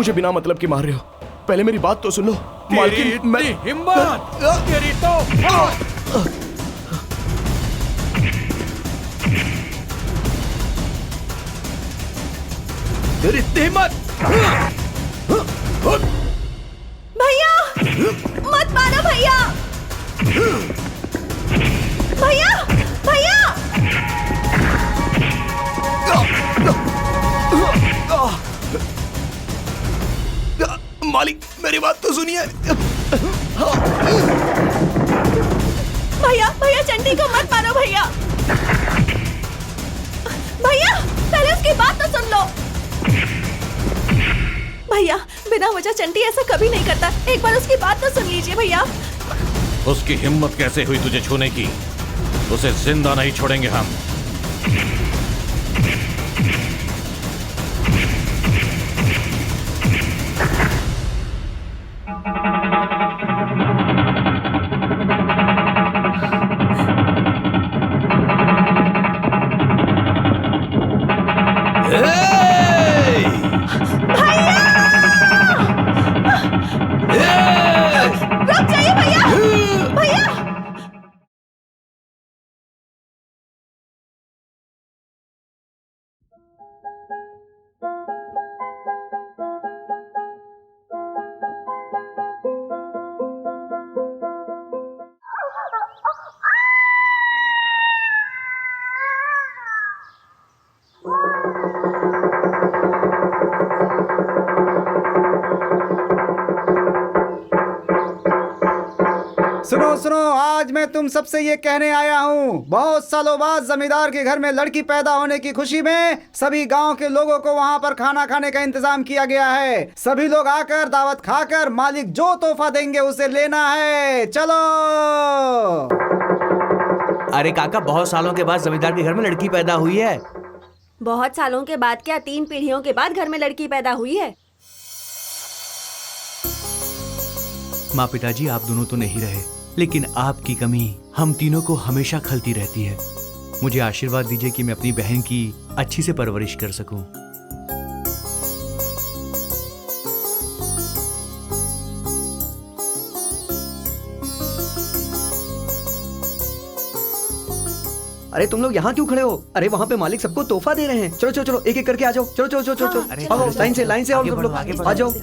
मुझे बिना मतलब के मार रहे हो? पहले मेरी बात तो सुन लो। मालकिन, मैं हिम्मत तेरी तो तेरी हिम्मत। भैया मत मारो भैया। भैया भैया मालिक, मेरी बात तो सुनिए। भैया भैया चंटी को मत मारो भैया। भैया पहले उसकी बात तो सुन लो। भैया बिना वजह चंटी ऐसा कभी नहीं करता, एक बार उसकी बात तो सुन लीजिए भैया। उसकी हिम्मत कैसे हुई तुझे छूने की? उसे जिंदा नहीं छोड़ेंगे हम। रुक जाइए भैया। भैया सुनो सुनो, आज मैं तुम सबसे ये कहने आया हूँ, बहुत सालों बाद जमींदार के घर में लड़की पैदा होने की खुशी में सभी गांव के लोगों को वहाँ पर खाना खाने का इंतजाम किया गया है। सभी लोग आकर दावत खाकर मालिक जो तोहफा देंगे उसे लेना है। चलो। अरे काका, बहुत सालों के बाद जमींदार के घर में लड़की पैदा हुई है। बहुत सालों के बाद क्या, 3 पीढ़ियों के बाद घर में लड़की पैदा हुई है। माँ पिताजी आप दोनों तो नहीं रहे, लेकिन आपकी कमी हम तीनों को हमेशा खलती रहती है। मुझे आशीर्वाद दीजिए कि मैं अपनी बहन की अच्छी से परवरिश कर सकूं। अरे तुम लोग यहाँ क्यों खड़े हो? अरे वहाँ पे मालिक सबको तोहफा दे रहे हैं। चलो चलो चलो, एक एक करके आ जाओ। चलो चलो चलो चलो चलो, आओ लाइन से आओ सब लोग, आ जाओ।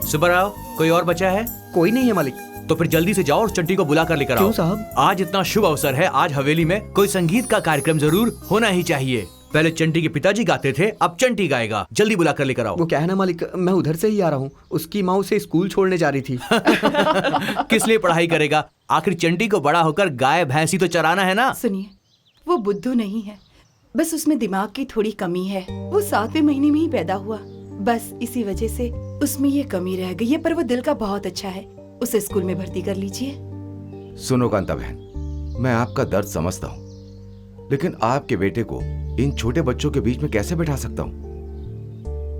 सुब्बाराव, कोई और बचा है? कोई नहीं है मालिक। तो फिर जल्दी से जाओ और चंटी को बुला कर लेकर आओ। क्यों साहब? आज इतना शुभ अवसर है, आज हवेली में कोई संगीत का कार्यक्रम जरूर होना ही चाहिए। पहले चंटी के पिताजी गाते थे, अब चंटी गाएगा। जल्दी बुला कर लेकर आओ। वो क्या है ना मालिक, मैं उधर से ही आ रहा हूँ, उसकी माँ उसे स्कूल छोड़ने जा रही थी। किस लिए पढ़ाई करेगा? आखिर चंटी को बड़ा होकर गाय भैंसी तो चराना है ना। सुनिए, वो बुद्धू नहीं है, बस उसमें दिमाग की थोड़ी कमी है। वो 7वें महीने में ही पैदा हुआ, बस इसी वजह से उसमें ये कमी रह गई है। पर वो दिल का बहुत अच्छा है, उसे स्कूल में भर्ती कर लीजिए। सुनो कांता बहन, मैं आपका दर्द समझता हूँ, लेकिन आपके बेटे को इन छोटे बच्चों के बीच में कैसे बैठा सकता हूँ?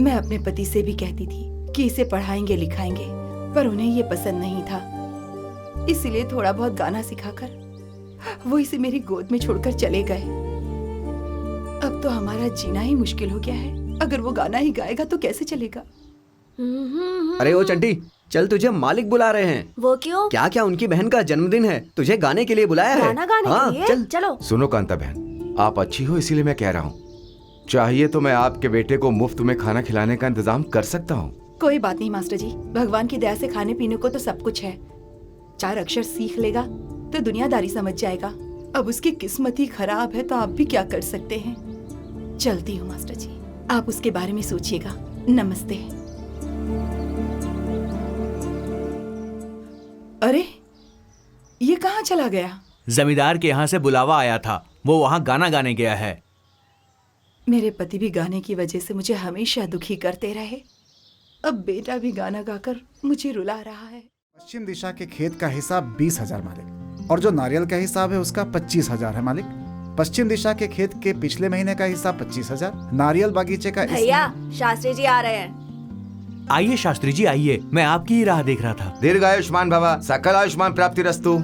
मैं अपने पति से भी कहती थी कि इसे पढ़ाएंगे लिखाएंगे, पर उन्हें ये पसंद नहीं था। इसीलिए थोड़ा बहुत गाना सिखाकर वो इसे मेरी गोद में छोड़कर चले गए। अब तो हमारा जीना ही मुश्किल हो गया है। अगर वो गाना ही गाएगा तो कैसे चलेगा? अरे ओ चंटी, चल तुझे मालिक बुला रहे हैं। वो क्यों? क्या क्या उनकी बहन का जन्मदिन है, तुझे गाने के लिए बुलाया है। गाना गाने के लिए? चल चलो। सुनो कांता बहन, आप अच्छी हो इसीलिए मैं कह रहा हूँ, चाहिए तो मैं आपके बेटे को मुफ्त में खाना खिलाने का इंतजाम कर सकता हूँ। कोई बात नहीं मास्टर जी, भगवान की दया से खाने पीने को तो सब कुछ है। 4 अक्षर सीख लेगा तो दुनियादारी समझ जाएगा। अब उसकी किस्मत ही खराब है तो आप भी क्या कर सकते हैं। चलती हूँ मास्टर जी, आप उसके बारे में सोचिएगा। नमस्ते। अरे ये कहाँ चला गया? जमींदार के यहाँ से बुलावा आया था, वो वहाँ गाना गाने गया है। मेरे पति भी गाने की वजह से मुझे हमेशा दुखी करते रहे, अब बेटा भी गाना गाकर मुझे रुला रहा है। पश्चिम दिशा के खेत का हिसाब 20,000 मालिक। और जो नारियल का हिसाब है उसका 25,000 है मालिक। पश्चिम दिशा के खेत के पिछले महीने का हिसाब 25,000। नारियल बागीचे का भैया शास्त्री जी आ रहे हैं। आइए शास्त्री जी आइए, मैं आपकी ही राह देख रहा था। दीर्घायुष्मान भवा, सकल आयुष्मान प्राप्ति रस्तु।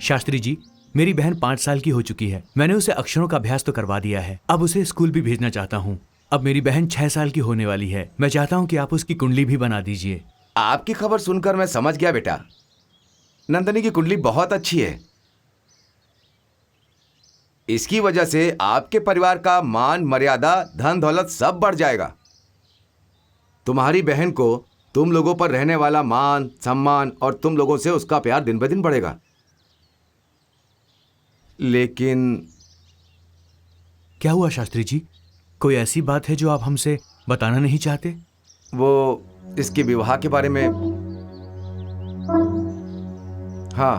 शास्त्री जी, मेरी बहन 5 साल की हो चुकी है। मैंने उसे अक्षरों का अभ्यास तो करवा दिया है, अब उसे स्कूल भी भेजना चाहता हूँ। अब मेरी बहन 6 साल की होने वाली है। मैं चाहता हूँ कि आप उसकी कुंडली भी बना दीजिए। आपकी खबर सुनकर मैं समझ गया बेटा, नंदनी की कुंडली बहुत अच्छी है। इसकी वजह से आपके परिवार का मान मर्यादा धन दौलत सब बढ़ जाएगा। तुम्हारी बहन को तुम लोगों पर रहने वाला मान सम्मान और तुम लोगों से उसका प्यार दिन ब दिन बढ़ेगा। लेकिन क्या हुआ शास्त्री जी? कोई ऐसी बात है जो आप हमसे बताना नहीं चाहते? वो इसके विवाह के बारे में। हाँ,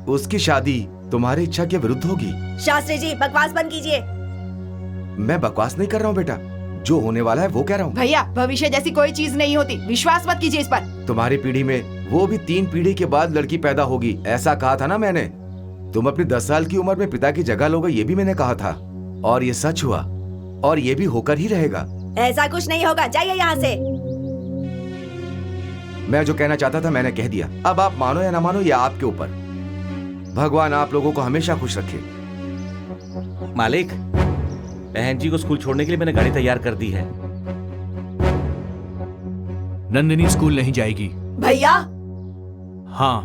उसकी शादी तुम्हारी इच्छा के विरुद्ध होगी। शास्त्री जी बकवास बंद कीजिए। मैं बकवास नहीं कर रहा हूँ बेटा, जो होने वाला है वो कह रहा हूँ। भैया भविष्य जैसी कोई चीज नहीं होती, विश्वास मत कीजिए इस पर। तुम्हारी पीढ़ी में वो भी 3 पीढ़ी के बाद लड़की पैदा होगी, ऐसा कहा था ना मैंने। तुम अपनी 10 साल की उम्र में पिता की जगह लोगे, ये भी मैंने कहा था, और ये सच हुआ और ये भी होकर ही रहेगा। ऐसा कुछ नहीं होगा, जाइए यहाँ से। मैं जो कहना चाहता था मैंने कह दिया। अब आप मानो या ना मानो ये आपके ऊपर। भगवान आप लोगों को हमेशा खुश रखे। मालिक, बहन जी को स्कूल छोड़ने के लिए मैंने गाड़ी तैयार कर दी है। नंदिनी स्कूल नहीं जाएगी। भैया हाँ,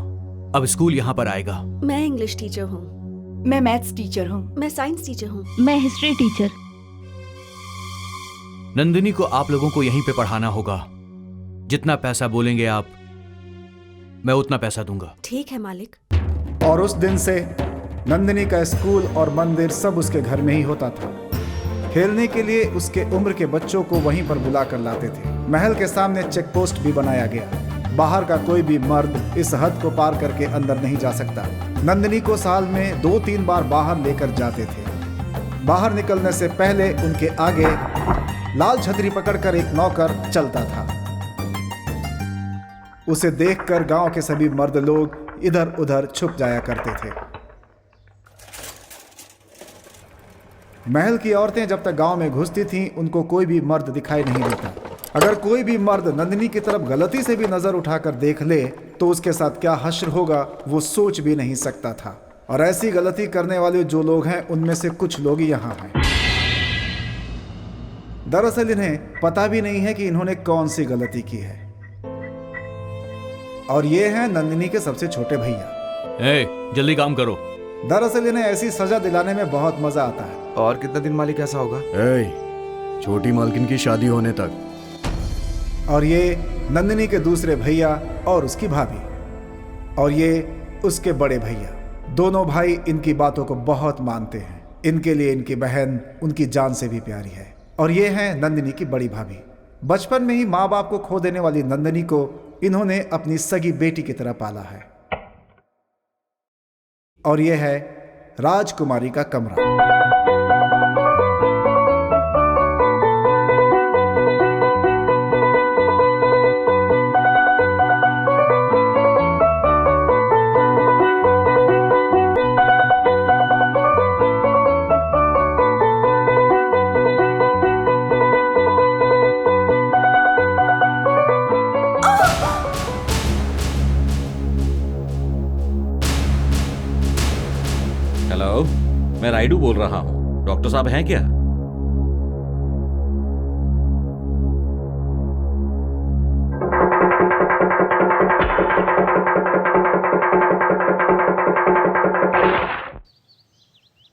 अब स्कूल यहाँ पर आएगा। मैं इंग्लिश टीचर हूँ। मैं मैथ्स टीचर हूँ। मैं साइंस टीचर हूँ। मैं हिस्ट्री टीचर। नंदिनी को आप लोगों को यहीं पे पढ़ाना होगा। जितना पैसा बोलेंगे आप, मैं उतना पैसा दूंगा। ठीक है मालिक। और उस दिन से नंदिनी का स्कूल और मंदिर सब उसके घर में ही होता था। खेलने के लिए उसके उम्र के बच्चों को वहीं पर बुला कर लाते थे। महल के सामने चेक पोस्ट भी बनाया गया। बाहर का कोई भी मर्द इस हद को पार करके अंदर नहीं जा सकता। नंदिनी को साल में 2-3 बार बाहर लेकर जाते थे। बाहर निकलने से पहले उनके आगे लाल छतरी पकड़कर एक नौकर चलता था। उसे देखकर गांव के सभी मर्द लोग इधर उधर छुप जाया करते थे। महल की औरतें जब तक गांव में घुसती थीं, उनको कोई भी मर्द दिखाई नहीं देता। अगर कोई भी मर्द नंदिनी की तरफ गलती से भी नजर उठाकर देख ले तो उसके साथ क्या हश्र होगा वो सोच भी नहीं सकता था। और ऐसी गलती करने वाले जो लोग हैं उनमें से कुछ लोग यहाँ हैं। दरअसल इन्हें पता भी नहीं है कि इन्होंने कौन सी गलती की है। और ये हैं नंदिनी के सबसे छोटे भैया। जल्दी काम करो। दरअसल इन्हें ऐसी सजा दिलाने में बहुत मजा आता है। और कितना दिन मालिक ऐसा होगा? छोटी मालकिन की शादी होने तक। और ये नंदिनी के दूसरे भैया और उसकी भाभी, और ये उसके बड़े भैया। दोनों भाई इनकी बातों को बहुत मानते हैं। इनके लिए इनकी बहन उनकी जान से भी प्यारी है। और ये हैं नंदिनी की बड़ी भाभी। बचपन में ही माँ बाप को खो देने वाली नंदिनी को इन्होंने अपनी सगी बेटी की तरह पाला है। और यह है राजकुमारी का कमरा। हेलो, मैं राइडू बोल रहा हूँ। डॉक्टर साहब हैं क्या?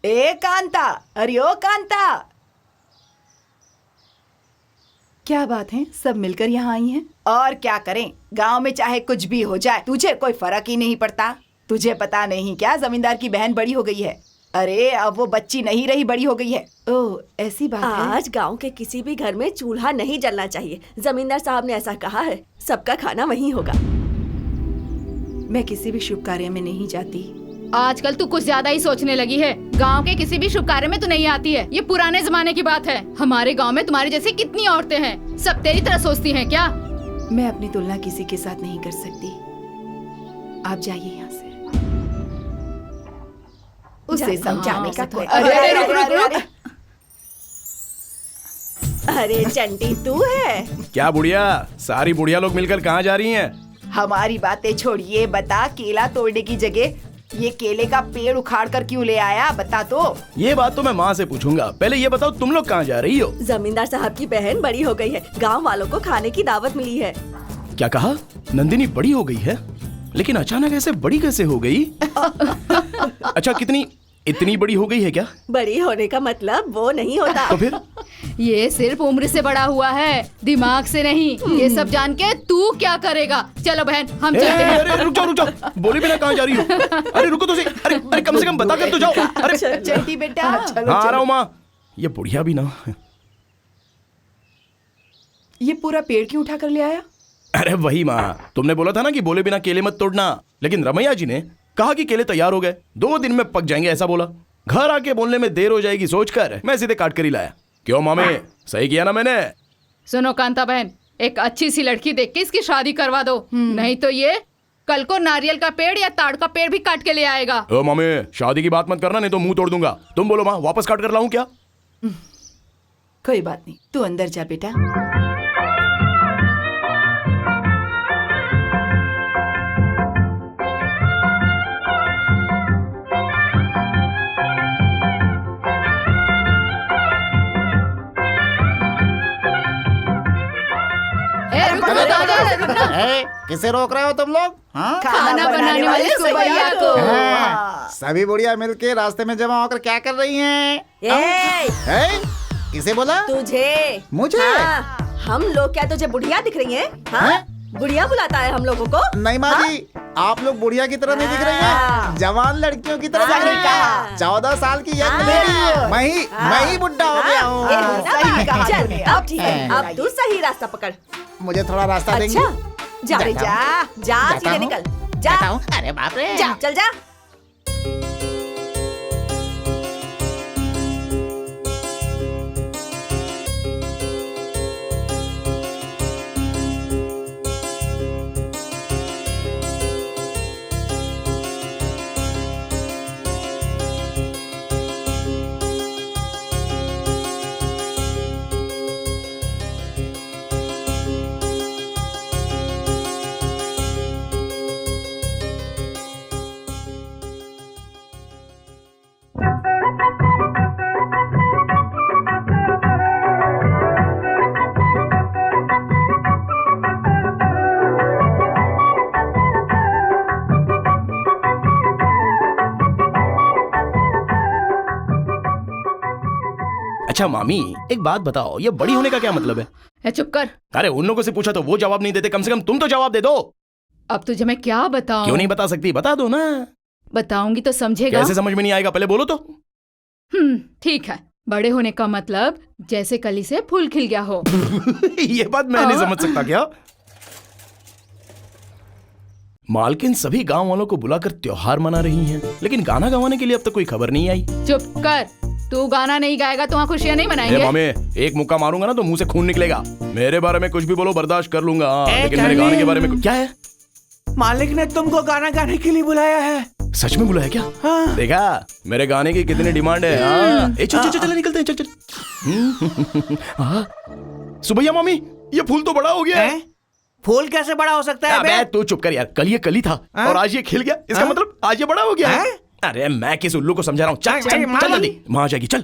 ए कांता, अरे ओ कांता, क्या बात है? सब मिलकर यहाँ आई हैं। और क्या करें, गांव में चाहे कुछ भी हो जाए तुझे कोई फर्क ही नहीं पड़ता। तुझे पता नहीं क्या, जमींदार की बहन बड़ी हो गई है। अरे अब वो बच्ची नहीं रही, बड़ी हो गई है। ओह ऐसी बात है। आज गांव के किसी भी घर में चूल्हा नहीं जलना चाहिए। जमींदार साहब ने ऐसा कहा है। सबका खाना वहीं होगा। मैं किसी भी शुभ कार्य में नहीं जाती। आजकल तू कुछ ज्यादा ही सोचने लगी है। गांव के किसी भी शुभ कार्य में तू नहीं आती है। ये पुराने जमाने की बात है। हमारे गांव में तुम्हारी जैसी कितनी औरतें हैं, सब तेरी तरह सोचती हैं क्या? मैं अपनी तुलना किसी के साथ नहीं कर सकती। आप जाइए यहाँ से। उसे समझाने का कोई। अरे अरे चंटी तू है? क्या बुढ़िया, सारी बुढ़िया लोग मिलकर कहाँ जा रही हैं? हमारी बातें छोड़िए, बता केला तोड़ने की जगह ये केले का पेड़ उखाड़ कर क्यों ले आया, बता तो। ये बात तो मैं माँ से पूछूंगा, पहले ये बताओ तुम लोग कहाँ जा रही हो? जमींदार साहब की बहन बड़ी हो गई है, गांव वालों को खाने की दावत मिली है। क्या कहा? नंदिनी बड़ी हो गई है, लेकिन अचानक ऐसे बड़ी कैसे हो गई? अच्छा, इतनी बड़ी हो गई है क्या? बड़ी होने का मतलब वो नहीं होता। तो फिर? ये सिर्फ उम्र से बड़ा हुआ है, दिमाग से नहीं। ये सब जान के तू क्या करेगा? चलो बहन, हम चलते हैं। अरे रुक जाओ, बोले बिना कहाँ जा रही हो? अरे रुको तो सही, अरे कम से कम बता कर तो जाओ। अरे चंटी बेटा, हाँ आ रहा हूँ माँ। ये बुढ़िया भी ना। ये पूरा पेड़ क्यों उठा कर ले आया? अरे वही माँ, तुमने बोला था ना कि बोले बिना केले मत तोड़ना, लेकिन रमैया जी ने कहा कि केले तैयार हो गए, 2 दिन में पक जाएंगे ऐसा बोला। घर आके बोलने में देर हो जाएगी सोचकर मैं सीधे काट कर ही लाया। क्यों मामे, सही किया ना मैंने? सुनो कांता बहन, एक अच्छी सी लड़की देख के इसकी शादी करवा दो, नहीं तो ये कल को नारियल का पेड़ या ताड़ का पेड़ भी काट के ले आएगा। ओ मामे, शादी की बात मत करना, नहीं तो मुंह तोड़ दूंगा। तुम बोलो माँ, वापस काट कर लाऊं क्या? कोई बात नहीं, तू अंदर जा बेटा। किसे रोक रहे हो तुम लोग? हाँ? खाना बनाने वाले सुबैया को। सभी बुढ़िया मिलके रास्ते में जमा होकर क्या कर रही हैं? किसे बोला? तुझे। मुझे? हाँ, हम लोग क्या तुझे बुढ़िया दिख रही हैं? हाँ? बुढ़िया बुलाता है हम लोगों को? नहीं माँ जी, आप लोग बुढ़िया की तरह नहीं दिख रही हैं, जवान लड़कियों की तरह दिख रही हैं। 14 साल की यंग लेडी, मैं ही बुढ़ा हो गया हूँ। चल अब ठीक है, अब तू सही रास्ता पकड़। मुझे थोड़ा रास्ता देंगे? जा सीधे निकल जा। अरे बाप रे, जा चल जा। अच्छा मामी, एक बात बताओ, ये बड़ी होने का क्या मतलब है? चुप कर। अरे उन लोगों से पूछा तो वो जवाब नहीं देते, कम से कम तुम तो जवाब दे दो। अब तुझे मैं क्या बताऊं? क्यों नहीं बता सकती? बता दो ना। बताऊंगी तो समझेगा। कैसे समझ में नहीं आएगा? पहले बोलो तो। ठीक है, बड़े होने का मतलब जैसे कली से फूल खिल गया हो। ये बात मैं नहीं समझ सकता क्या? मालकिन सभी गांव वालों को बुलाकर त्योहार मना रही हैं, लेकिन गाना गवाने के लिए अब तक कोई खबर नहीं आई। चुप कर, तू गाना नहीं गाएगा तो वहाँ खुशियाँ नहीं मनाएंगे। मामे, एक मुक्का मारूंगा ना तो मुंह से खून निकलेगा। मेरे बारे में कुछ भी बोलो, बर्दाश्त कर लूंगा, लेकिन मेरे गाने के बारे में क्या है? मालिक ने तुमको गाना गाने के लिए बुलाया है। सच में बुलाया क्या? हाँ। देखा मेरे गाने की कितनी डिमांड है। चल निकलते हैं, चल। सुबैया मामी, ये फूल तो बड़ा हो गया है। फूल कैसे बड़ा हो सकता है? अबे तू चुप कर यार, कल ये कली था और आज ये खिल गया, इसका मतलब आज ये बड़ा हो गया है। अरे मैं किस उल्लू को समझा रहा हूँ। चल जल्दी, वहां जाएगी। चल।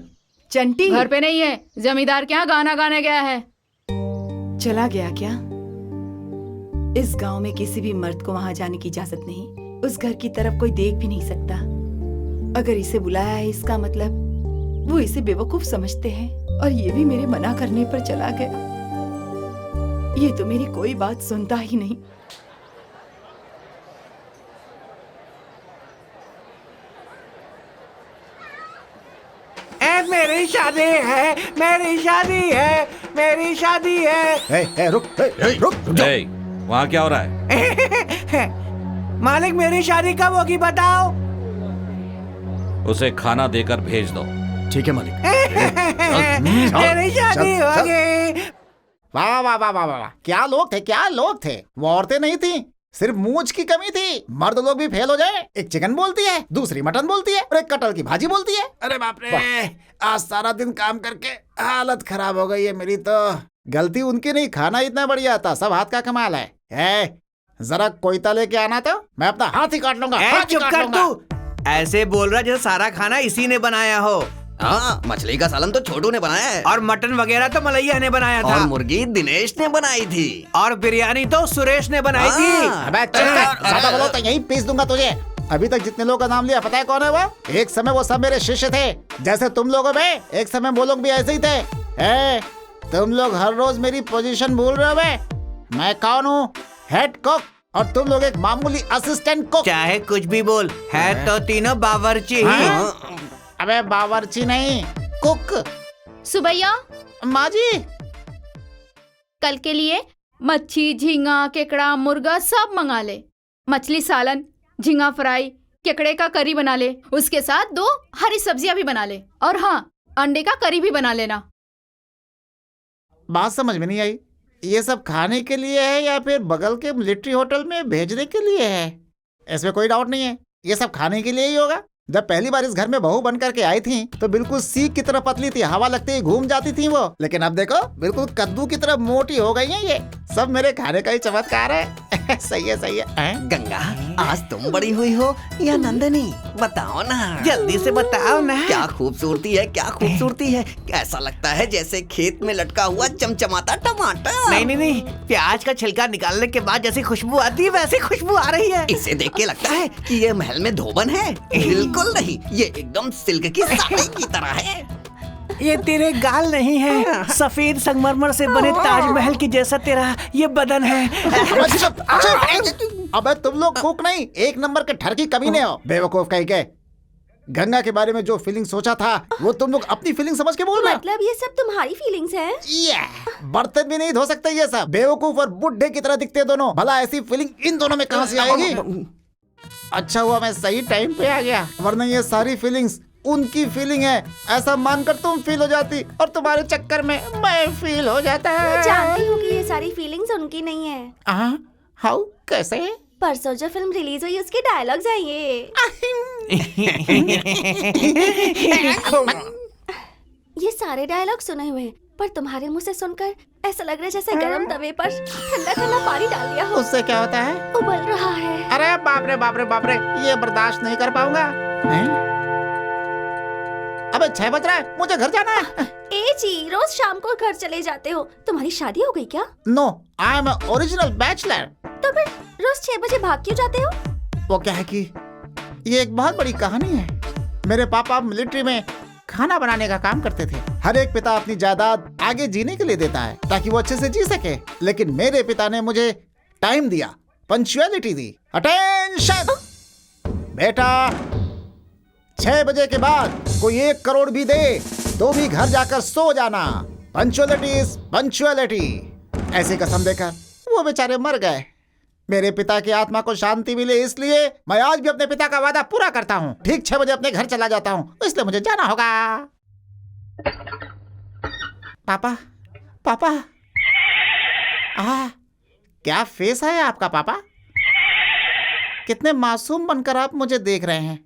चंटी घर पे नहीं है, जमींदार के यहाँ गाना गाने गया है। चला गया क्या? इस गांव में किसी भी मर्द को वहां जाने की इजाजत नहीं, उस घर की तरफ कोई देख भी नहीं सकता। अगर इसे बुलाया है, इसका मतलब वो इसे बेवकूफ समझते हैं, और ये भी मेरे मना करने पर चला गया। ये तो मेरी कोई बात सुनता ही नहीं। मेरी शादी है, मेरी शादी है, मेरी शादी है। रुक। वहाँ क्या हो रहा है? मालिक, मेरी शादी कब होगी बताओ? उसे खाना देकर भेज दो। ठीक है मालिक। मेरी शादी होगी। वाह वाह वाह वाह वाह, क्या लोग थे, क्या लोग थे। वो औरतें नहीं थी, सिर्फ मूंछ की कमी थी। मर्द लोग भी फेल हो जाए। एक चिकन बोलती है, दूसरी मटन बोलती है और एक कटहल की भाजी बोलती है। अरे बाप रे, आज सारा दिन काम करके हालत खराब हो गई है मेरी तो। गलती उनकी नहीं, खाना इतना बढ़िया था, सब हाथ का कमाल है। जरा कोयता लेके आना तो मैं अपना हाथ ही काट लूंगा। हाथ ही चुप काट कर लूंगा। तू, ऐसे बोल रहा जैसे सारा खाना इसी ने बनाया हो। हाँ, मछली का सालन तो छोटू ने बनाया है और मटन वगैरह तो मलैया ने बनाया था और मुर्गी दिनेश ने बनाई थी और बिरयानी तो सुरेश ने बनाई थी। अबे चुप कर, ज्यादा बोलो तो यहीं पीस दूंगा तुझे। अभी तक जितने लोगों का नाम लिया पता है कौन है वो? एक समय वो सब मेरे शिष्य थे, जैसे तुम लोगों में एक समय वो लोग भी ऐसे ही थे। तुम लोग हर रोज मेरी पोजीशन भूल रहे हो बे। मैं कौन हूँ? हेड कुक, और तुम लोग एक मामूली असिस्टेंट कुक। चाहे कुछ भी बोल, है तो तीनों बावर्ची ही। अबे बावर्ची नहीं, कुक। सुबैया, माँ जी, कल के लिए मच्छी, झींगा, केकड़ा, मुर्गा सब मंगा ले। मछली सालन, झींगा फ्राई, केकड़े का करी बना ले। उसके साथ 2 हरी सब्जियां भी बना ले। और हाँ, अंडे का करी भी बना लेना। बात समझ में नहीं आई। ये सब खाने के लिए है या फिर बगल के मिलिट्री होटल में भेजने के लिए है? इसमें कोई डाउट नहीं है, ये सब खाने के लिए ही होगा। जब पहली बार इस घर में बहू बन करके आई थी तो बिल्कुल सीख की तरह पतली थी, हवा लगते ही घूम जाती थी वो। लेकिन अब देखो, बिल्कुल कद्दू की तरह मोटी हो गई है। ये सब मेरे खाने का ही चमत्कार है। सही है, सही है। गंगा, आज तुम बड़ी हुई हो या नंदनी? बताओ ना, जल्दी से बताओ ना। क्या खूबसूरती है, क्या खूबसूरती है। ऐसा लगता है जैसे खेत में लटका हुआ चमचमाता टमाटर। नहीं नहीं नहीं, प्याज का छिलका निकालने के बाद जैसी खुशबू आती है वैसी खुशबू आ रही है। इसे देख के लगता है कि ये महल में धोबन है। बिल्कुल नहीं, ये एकदम सिल्क की साड़ी की तरह है। ये तेरे गाल नहीं है, सफेद संगमरमर से बने ताजमहल की जैसा तेरा ये बदन है। अबे तुम लोग कुक नहीं, एक नंबर के ठरकी कमीने हो, बेवकूफ कहीं के। गंगा के बारे में जो फीलिंग सोचा था वो तुम लोग अपनी फीलिंग समझ के बोल रहे हो। मतलब ये सब तुम्हारी फीलिंग्स हैं? बर्तन भी नहीं धो सकते ये सब। बेवकूफ और बुढ़े की तरह दिखते दोनों। भला ऐसी फीलिंग इन दोनों में कहां से आएगी? अच्छा हुआ मैं सही टाइम पे आ गया, वरना ये सारी फीलिंग्स उनकी फीलिंग है ऐसा मानकर तुम फील हो जाती और तुम्हारे चक्कर में मैं फील हो जाता है। मैं जानती हूँ कि ये सारी फीलिंग्स उनकी नहीं है। हाउ, कैसे? परसों जो फिल्म रिलीज हुई उसके डायलॉग्स हैं ये। ये सारे डायलॉग सुने हुए हैं, पर तुम्हारे मुंह से सुनकर ऐसा लग रहा है जैसे गरम तवे पर ठंडा ठंडा पानी डाल दिया हो। उससे क्या होता है? उबल रहा है। अरे बाप रे बाप रे बाप रे, ये बर्दाश्त नहीं कर पाऊंगा। अबे 6 बज रहा है, मुझे घर जाना है। ए जी, रोज शाम को घर चले जाते हो। तुम्हारी शादी हो गई क्या? No, I am original bachelor. तो फिर रोज 6 बजे भाग क्यों जाते हो? वो क्या है कि ये एक बहुत बड़ी कहानी है। मेरे पापा मिलिट्री में खाना बनाने का काम करते थे। हर एक पिता अपनी जायदाद आगे जीने के लिए देता है ताकि वो अच्छे से जी सके, लेकिन मेरे पिता ने मुझे टाइम दिया, पंक्चुअलिटी दी। अटेंशन बेटा, 6 बजे के बाद कोई 1 करोड़ भी दे तो भी घर जाकर सो जाना। Punctuality is punctuality. ऐसी कसम देकर वो बेचारे मर गए। मेरे पिता की आत्मा को शांति मिले इसलिए मैं आज भी अपने पिता का वादा पूरा करता हूँ। ठीक 6 बजे अपने घर चला जाता हूँ, इसलिए मुझे जाना होगा। पापा, पापा, क्या फेस है आपका पापा? कितने मासूम बनकर आप मुझे देख रहे हैं।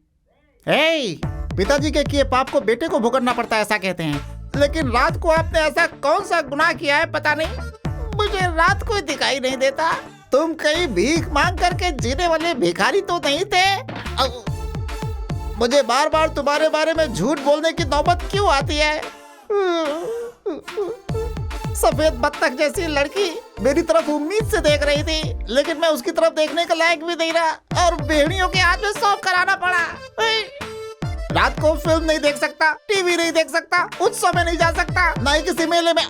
पिताजी के किए पाप को बेटे को भुगतना पड़ता है ऐसा कहते हैं, लेकिन रात को आपने ऐसा कौन सा गुनाह किया है पता नहीं। मुझे रात को दिखाई नहीं देता। तुम कहीं भीख मांग करके जीने वाले भिखारी तो नहीं थे? मुझे बार बार तुम्हारे बारे में झूठ बोलने की नौबत क्यों आती है? सफेद बत्तख जैसी लड़की मेरी तरफ उम्मीद से देख रही थी, लेकिन मैं उसकी तरफ देखने का लायक भी नहीं रहा और भेड़ियों के हाथ में सौंप कराना पड़ा। रात को फिल्म नहीं देख सकता, टीवी नहीं देख सकता, उत्सव में नहीं जा सकता, ना ही किसी मेले में।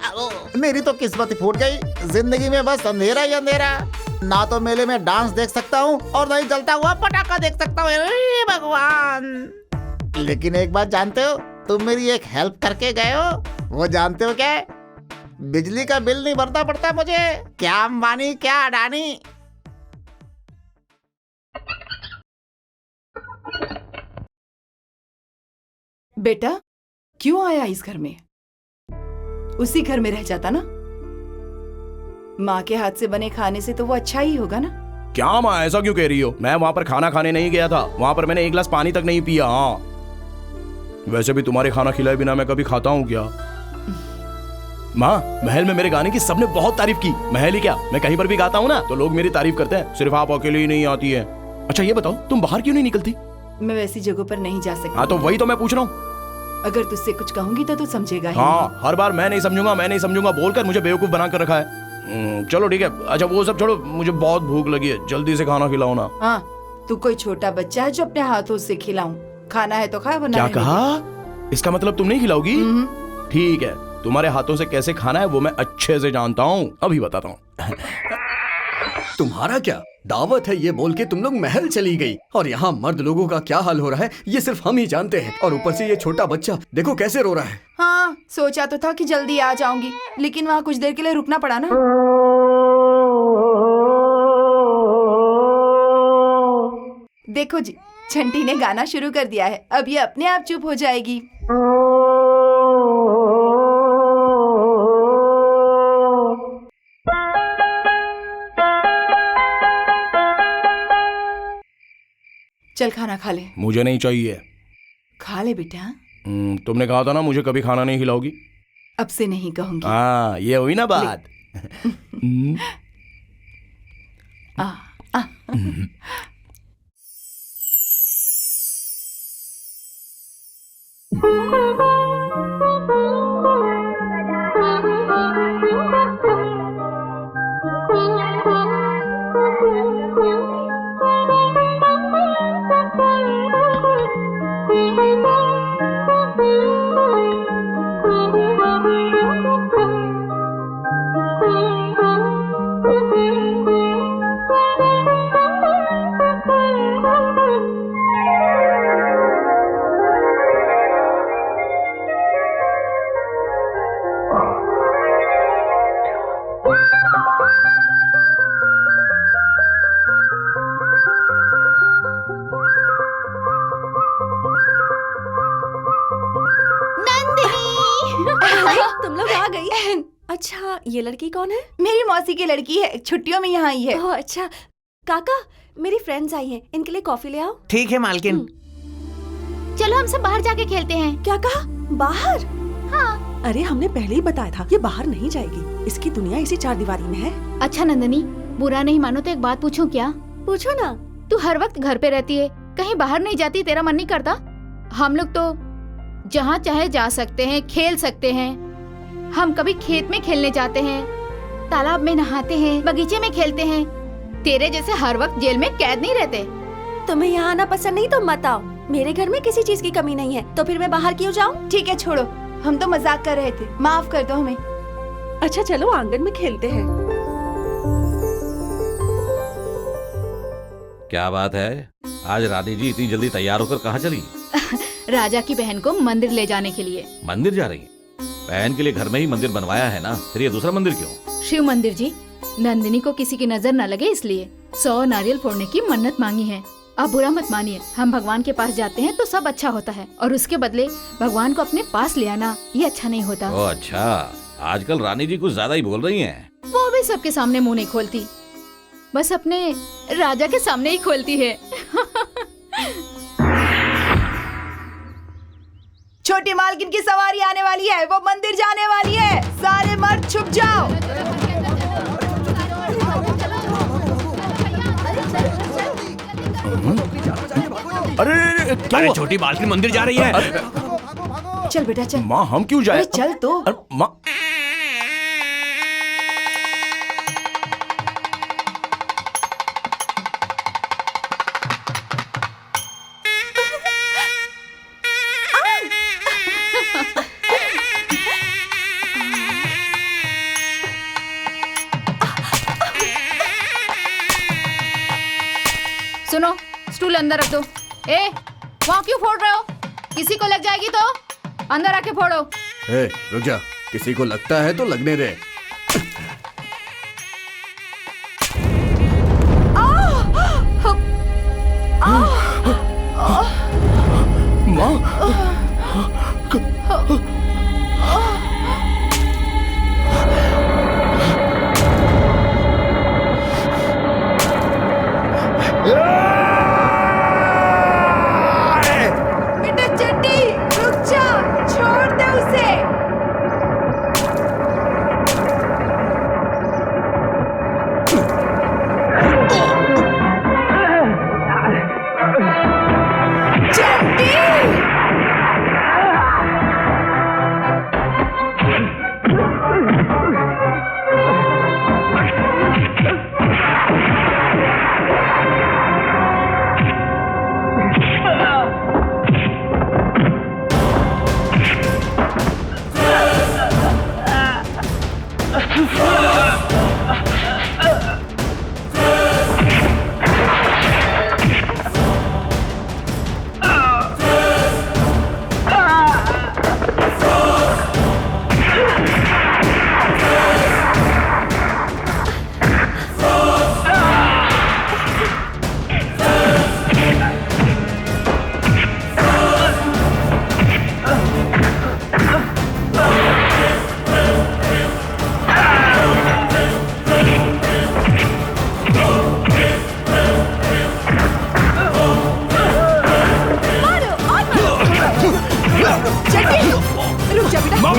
मेरी तो किस्मत ही फूट गई। जिंदगी में बस अंधेरा ही अंधेरा। ना तो मेले में डांस देख सकता हूँ और ना ही जलता हुआ पटाखा देख सकता हूँ। अरे भगवान! लेकिन एक बात जानते हो, तुम मेरी एक हेल्प करके गए हो। वो जानते हो क्या? बिजली का बिल नहीं भरना पड़ता मुझे। क्या अंबानी, क्या अडानी। बेटा, क्यों आया इस घर में? उसी घर में रह जाता ना। माँ के हाथ से बने खाने से तो वो अच्छा ही होगा ना। क्या माँ ऐसा क्यों कह रही हो? मैं वहां पर खाना खाने नहीं गया था, वहां पर मैंने एक गिलास पानी तक नहीं पिया। हाँ, वैसे भी तुम्हारे खाना खिलाए बिना मैं कभी खाता हूँ क्या? माँ, महल में मेरे गाने की सबने बहुत तारीफ की। महल ही क्या, मैं कहीं पर भी गाता हूँ ना तो लोग मेरी तारीफ करते हैं। सिर्फ आप अकेले ही नहीं आती है। अच्छा ये बताओ, तुम बाहर क्यों नहीं निकलती? मैं वैसी जगहों पर नहीं जा सकती। हाँ तो वही तो मैं पूछ रहा हूँ। अगर तुझसे कुछ कहूंगी तो तू समझेगा ही हाँ, हर बार मैं नहीं समझूंगा बोलकर मुझे बेवकूफ बनाकर रखा है। चलो ठीक है। अच्छा वो सब छोड़ो, मुझे बहुत भूख लगी है, जल्दी से खाना खिलाओ ना। हाँ, तू कोई छोटा बच्चा है जो अपने हाथों से खिलाऊं? खाना है तो खा, वरना क्या रहने दे। कहा? इसका मतलब तुम नहीं खिलाओगी? ठीक है, तुम्हारे हाथों से कैसे खाना है वो मैं अच्छे से जानता हूँ, अभी बताता हूँ। तुम्हारा क्या दावत है ये बोल के तुम लोग महल चली गई, और यहाँ मर्द लोगों का क्या हाल हो रहा है ये सिर्फ हम ही जानते हैं। और ऊपर से ये छोटा बच्चा देखो कैसे रो रहा है। हाँ, सोचा तो था कि जल्दी आ जाऊंगी, लेकिन वहाँ कुछ देर के लिए रुकना पड़ा ना। देखो जी, छंटी ने गाना शुरू कर दिया है, अब ये अपने आप चुप हो जाएगी। चल खाना खा ले। मुझे नहीं चाहिए। खा ले बेटा। तुमने कहा था ना मुझे कभी खाना नहीं खिलाओगी। अब से नहीं कहूंगी। हाँ, ये हुई ना बात। आ, आ। तुम लोग आ गई। अच्छा, ये लड़की कौन है? मेरी मौसी की लड़की है, छुट्टियों में यहाँ आई है। ओह अच्छा, काका मेरी फ्रेंड्स आई हैं, इनके लिए कॉफी ले आओ। ठीक है मालकिन। चलो हम सब बाहर जाके खेलते हैं। क्या कहा? बाहर? हाँ। अरे हमने पहले ही बताया था ये बाहर नहीं जाएगी, इसकी दुनिया इसी चारदीवारी में है। अच्छा नंदनी, बुरा नहीं मानो तो एक बात पूछूं क्या? पूछो ना। तू हर वक्त घर पे रहती है, कहीं बाहर नहीं जाती, तेरा मन नहीं करता? हम लोग तो जहाँ चाहे जा सकते हैं, खेल सकते हैं। हम कभी खेत में खेलने जाते हैं, तालाब में नहाते हैं, बगीचे में खेलते हैं। तेरे जैसे हर वक्त जेल में कैद नहीं रहते। तुम्हें यहाँ आना पसंद नहीं तो मत आओ, मेरे घर में किसी चीज की कमी नहीं है, तो फिर मैं बाहर क्यों जाऊँ? ठीक है छोड़ो, हम तो मजाक कर रहे थे, माफ कर दो हमें। अच्छा चलो आंगन में खेलते हैं। क्या बात है, आज रानी जी इतनी जल्दी तैयार होकर कहाँ चली? राजा की बहन को मंदिर ले जाने के लिए। मंदिर जा रही है? बहन के लिए घर में ही मंदिर बनवाया है ना, फिर ये दूसरा मंदिर क्यों? शिव मंदिर जी, नंदिनी को किसी की नजर न लगे इसलिए 100 नारियल फोड़ने की मन्नत मांगी है। अब बुरा मत मानिए, हम भगवान के पास जाते हैं तो सब अच्छा होता है, और उसके बदले भगवान को अपने पास ले आना ये अच्छा नहीं होता। ओ अच्छा, आजकल रानी जी कुछ ज्यादा ही बोल रही हैं। वो भी सबके सामने मुंह नहीं खोलती, बस अपने राजा के सामने ही खोलती है। छोटी मालकिन की सवारी आने वाली है, वो मंदिर जाने वाली है, सारे मर्द छुप जाओ। अरे क्या अरे हुआ? छोटी मालकिन मंदिर जा रही है। चल बेटा चल। माँ हम क्यों जाए? अरे चल तो। माँ सुनो, स्टूल अंदर रख दो। ए, वहाँ क्यों फोड़ रहे हो? किसी को लग जाएगी तो अंदर आके फोड़ो। रुक जा, किसी को लगता है तो लगने दे। माँ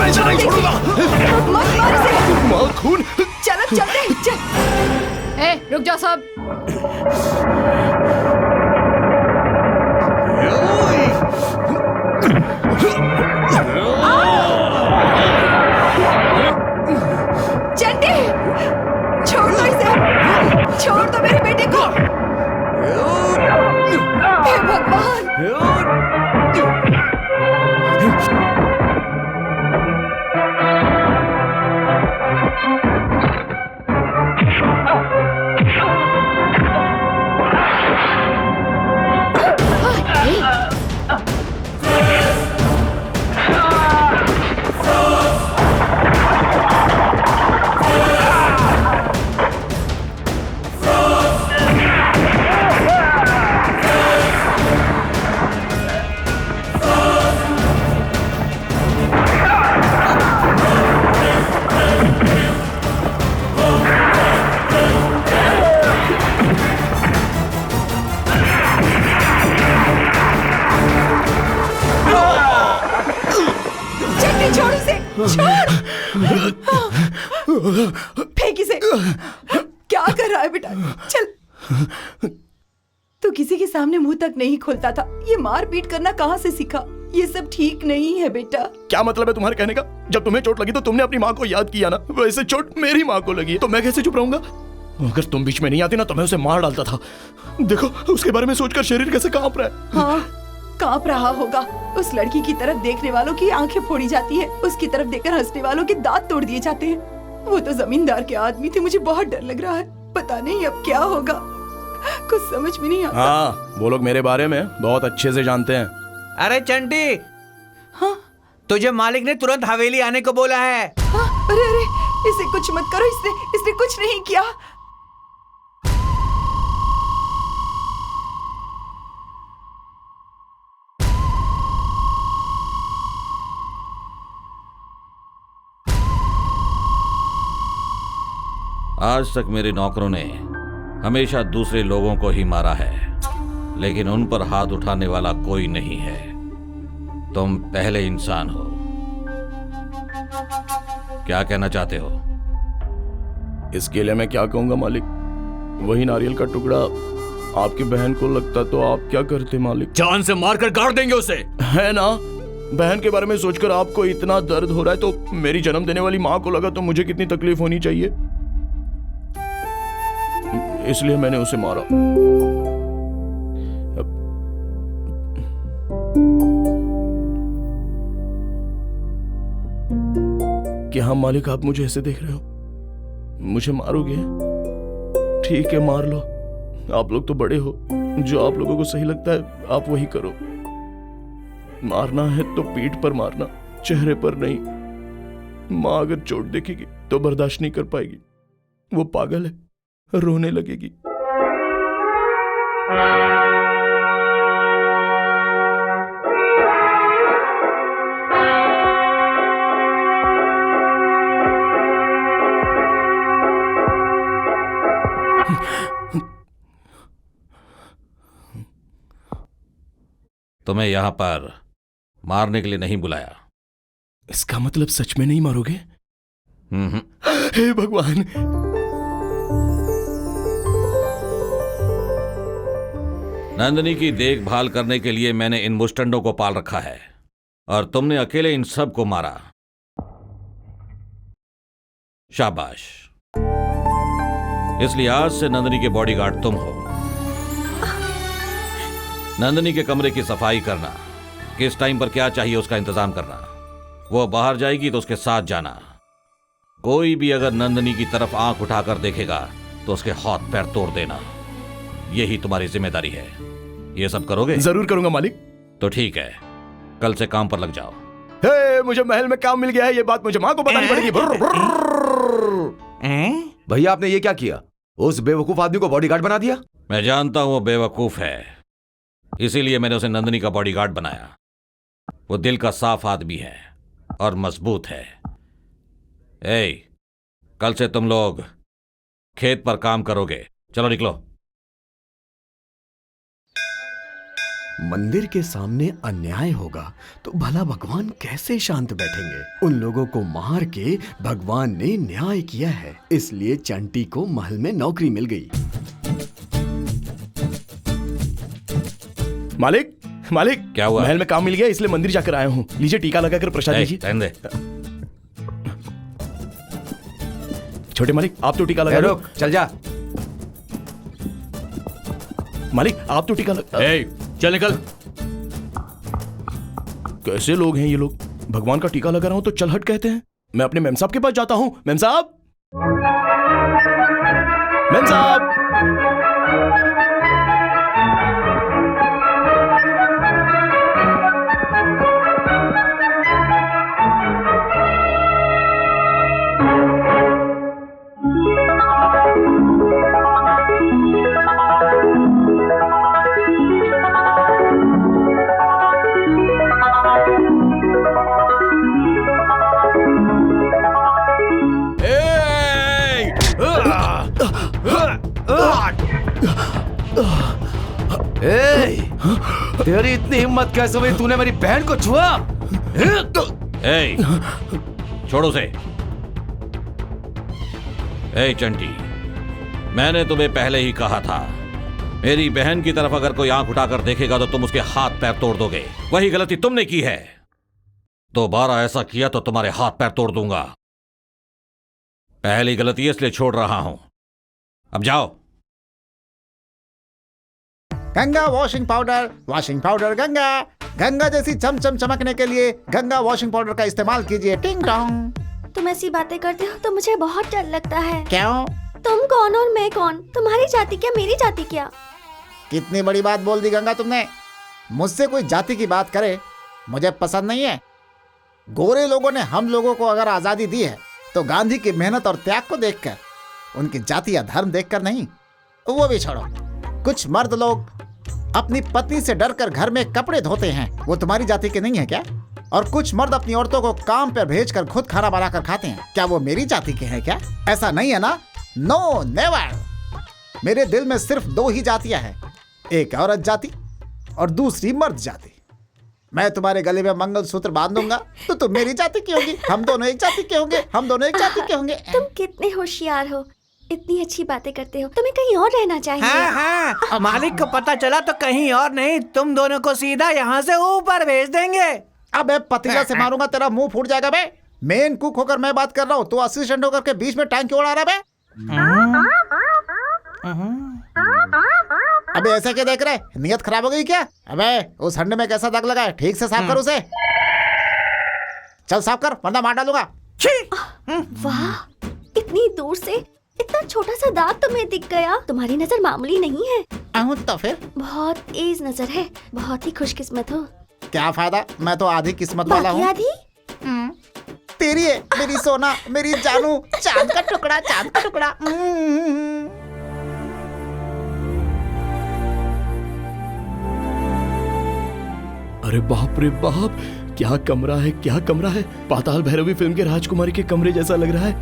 मैं इसे नहीं छोड़ूंगा। मत मार इसे। माँ खून। चलो चलते हैं, चल। ए, रुक जाओ सब। चंडी, छोड़ दो इसे, छोड़ दो मेरे बेटे को। हे भगवान। फेंक इसे। क्या कर रहा है बेटा? चल। तू किसी के सामने मुंह तक नहीं खोलता था, ये मार पीट करना कहाँ से सीखा? ये सब ठीक नहीं है बेटा। क्या मतलब है तुम्हारे कहने का? जब तुम्हें चोट लगी तो तुमने अपनी माँ को याद किया ना, वैसे चोट मेरी माँ को लगी है तो मैं कैसे चुप रहूंगा? अगर तुम बीच में नहीं आती ना तो मैं उसे मार डालता था। देखो उसके बारे में सोचकर शरीर कैसे कांप रहा है। हाँ, कांप रहा होगा। उस लड़की की तरफ देखने वालों की आंखें फोड़ी जाती है, उसकी तरफ देखकर हंसने वालों के दांत तोड़ दिए जाते हैं। वो तो जमींदार के आदमी थे, मुझे बहुत डर लग रहा है। पता नहीं अब क्या होगा, कुछ समझ में नहीं आता। हाँ, वो लोग मेरे बारे में बहुत अच्छे से जानते हैं। अरे चंटी, हाँ? तुझे मालिक ने तुरंत हवेली आने को बोला है। हाँ? अरे अरे, इसे कुछ मत करो, इसने कुछ नहीं किया। आज तक मेरे नौकरों ने हमेशा दूसरे लोगों को ही मारा है, लेकिन उन पर हाथ उठाने वाला कोई नहीं है। तुम पहले इंसान हो। क्या कहना चाहते हो? इसके लिए मैं क्या कहूंगा मालिक? वही नारियल का टुकड़ा आपकी बहन को लगता तो आप क्या करते मालिक? जान से मारकर गाड़ देंगे उसे। है ना, बहन के बारे में सोचकर आपको इतना दर्द हो रहा है तो मेरी जन्म देने वाली माँ को लगा तो मुझे कितनी तकलीफ होनी चाहिए, इसलिए मैंने उसे मारा। क्या हाँ मालिक, आप मुझे ऐसे देख रहे हो? मुझे मारोगे? ठीक है, मार लो। आप लोग तो बड़े हो, जो आप लोगों को सही लगता है आप वही करो। मारना है तो पीठ पर मारना, चेहरे पर नहीं। माँ अगर चोट देखेगी तो बर्दाश्त नहीं कर पाएगी, वो पागल है, रोने लगेगी। तुम्हें यहां पर मारने के लिए नहीं बुलाया। इसका मतलब सच में नहीं मारोगे? हे भगवान। नंदिनी की देखभाल करने के लिए मैंने इन मुस्टंडों को पाल रखा है और तुमने अकेले इन सब को मारा। शाबाश। इसलिए आज से नंदिनी के बॉडीगार्ड तुम हो। नंदिनी के कमरे की सफाई करना, किस टाइम पर क्या चाहिए उसका इंतजाम करना। वो बाहर जाएगी तो उसके साथ जाना। कोई भी अगर नंदिनी की तरफ आंख उठाकर देखेगा तो उसके हाथ पैर तोड़ देना। यही तुम्हारी जिम्मेदारी है। ये सब करोगे? जरूर करूंगा मालिक। तो ठीक है, कल से काम पर लग जाओ। हे, मुझे महल में काम मिल गया है, ये बात मुझे माँ को बतानी पड़ेगी। भैया आपने ये क्या किया? उस बेवकूफ आदमी को बॉडीगार्ड बना दिया? मैं जानता हूं वो बेवकूफ है, इसीलिए मैंने उसे नंदिनी का बॉडीगार्ड बनाया। वो दिल का साफ आदमी है और मजबूत है। कल से तुम लोग खेत पर काम करोगे। चलो निकलो। मंदिर के सामने अन्याय होगा तो भला भगवान कैसे शांत बैठेंगे? उन लोगों को मार के भगवान ने न्याय किया है, इसलिए चंटी को महल में नौकरी मिल गई। मालिक मालिक, क्या हुआ? महल में काम मिल गया इसलिए मंदिर जाकर आया हूँ। लीजिए टीका लगाकर प्रसाद लीजिए। रहने दे। छोटे मालिक आप तो टीका लगा लो। रुक, चल जा। मालिक आप तो टीका लगा। चल निकल। कैसे लोग हैं ये लोग? भगवान का टीका लगा रहा हूं तो चल हट कहते हैं। मैं अपने मेम साहब के पास जाता हूं। मेम साहब, मेम साहब। तेरी इतनी हिम्मत कैसे हुई? तूने मेरी बहन को छुआ? ए, छोड़ो से। ए चंटी, मैंने तुम्हें पहले ही कहा था, मेरी बहन की तरफ अगर कोई आंख उठाकर देखेगा तो तुम उसके हाथ पैर तोड़ दोगे। वही गलती तुमने की है। दोबारा ऐसा किया तो तुम्हारे हाथ पैर तोड़ दूंगा। पहली गलती इसलिए छोड़ रहा हूं। अब जाओ। Ganga washing powder Ganga. गंगा जैसी चमचम चमकने के लिए गंगा वॉशिंग पाउडर का इस्तेमाल कीजिए। टिंग टोंग। तुम ऐसी बातें करते हो तो मुझे बहुत डर लगता है। क्यों? तुम कौन और मैं कौन? तुम्हारी जाति क्या, मेरी जाति क्या? कितनी बड़ी बात बोल दी गंगा तुमने। मुझसे कोई जाति की बात करे मुझे पसंद नहीं है। गोरे लोगों ने हम लोगों को अगर आजादी दी है तो गांधी की मेहनत और त्याग को देखकर, उनकी जाति या धर्म देखकर नहीं। वो भी छोड़ो, कुछ मर्द लोग अपनी पत्नी से डरकर घर में कपड़े धोते हैं, वो तुम्हारी जाति के नहीं है क्या? और कुछ मर्द अपनी औरतों को काम पर भेजकर खुद खाना बनाकर खाते हैं, क्या वो मेरी जाति के हैं क्या? ऐसा नहीं है ना? No never. मेरे दिल में सिर्फ दो ही जातियां हैं, एक औरत जाति और दूसरी मर्द जाति। मैं तुम्हारे गले में मंगलसूत्र बांध दूंगा तो तुम मेरी जाति की होगी, हम दोनों एक जाति के होंगे, हम दोनों एक जाति के होंगे। तुम कितने होशियार हो, इतनी अच्छी बातें करते हो। तुम्हें कहीं और रहना चाहिए। हाँ, मालिक को पता चला तो कहीं और नहीं, तुम दोनों को सीधा यहाँ से ऊपर भेज देंगे। अबे पतीला से मारूंगा, तेरा मुंह फूट जाएगा बे। मेन कुक होकर मैं बात कर रहा हूँ, तो असिस्टेंट होकर के बीच में टांग क्यों उड़ा रहा बे? अबे ऐसा क्या देख रहे? नियत खराब हो गई क्या? अबे उस हंडे में कैसा दाग लगा है, ठीक से साफ कर उसे। चल साफ कर वरना मार डालूंगा। वाह, इतनी दूर से इतना छोटा सा दाग तुम्हें दिख गया। तुम्हारी नजर मामूली नहीं है। तो फिर बहुत तेज नजर है, बहुत ही खुशकिस्मत हो। क्या फायदा, मैं तो आधी किस्मत वाला हूँ। आधी? तेरी है मेरी सोना, मेरी जानू, चांद का टुकड़ा, चांद का टुकड़ा। अरे बाप रे बाप, क्या कमरा है, क्या कमरा है। पाताल भैरवी फिल्म के राजकुमारी के कमरे जैसा लग रहा है।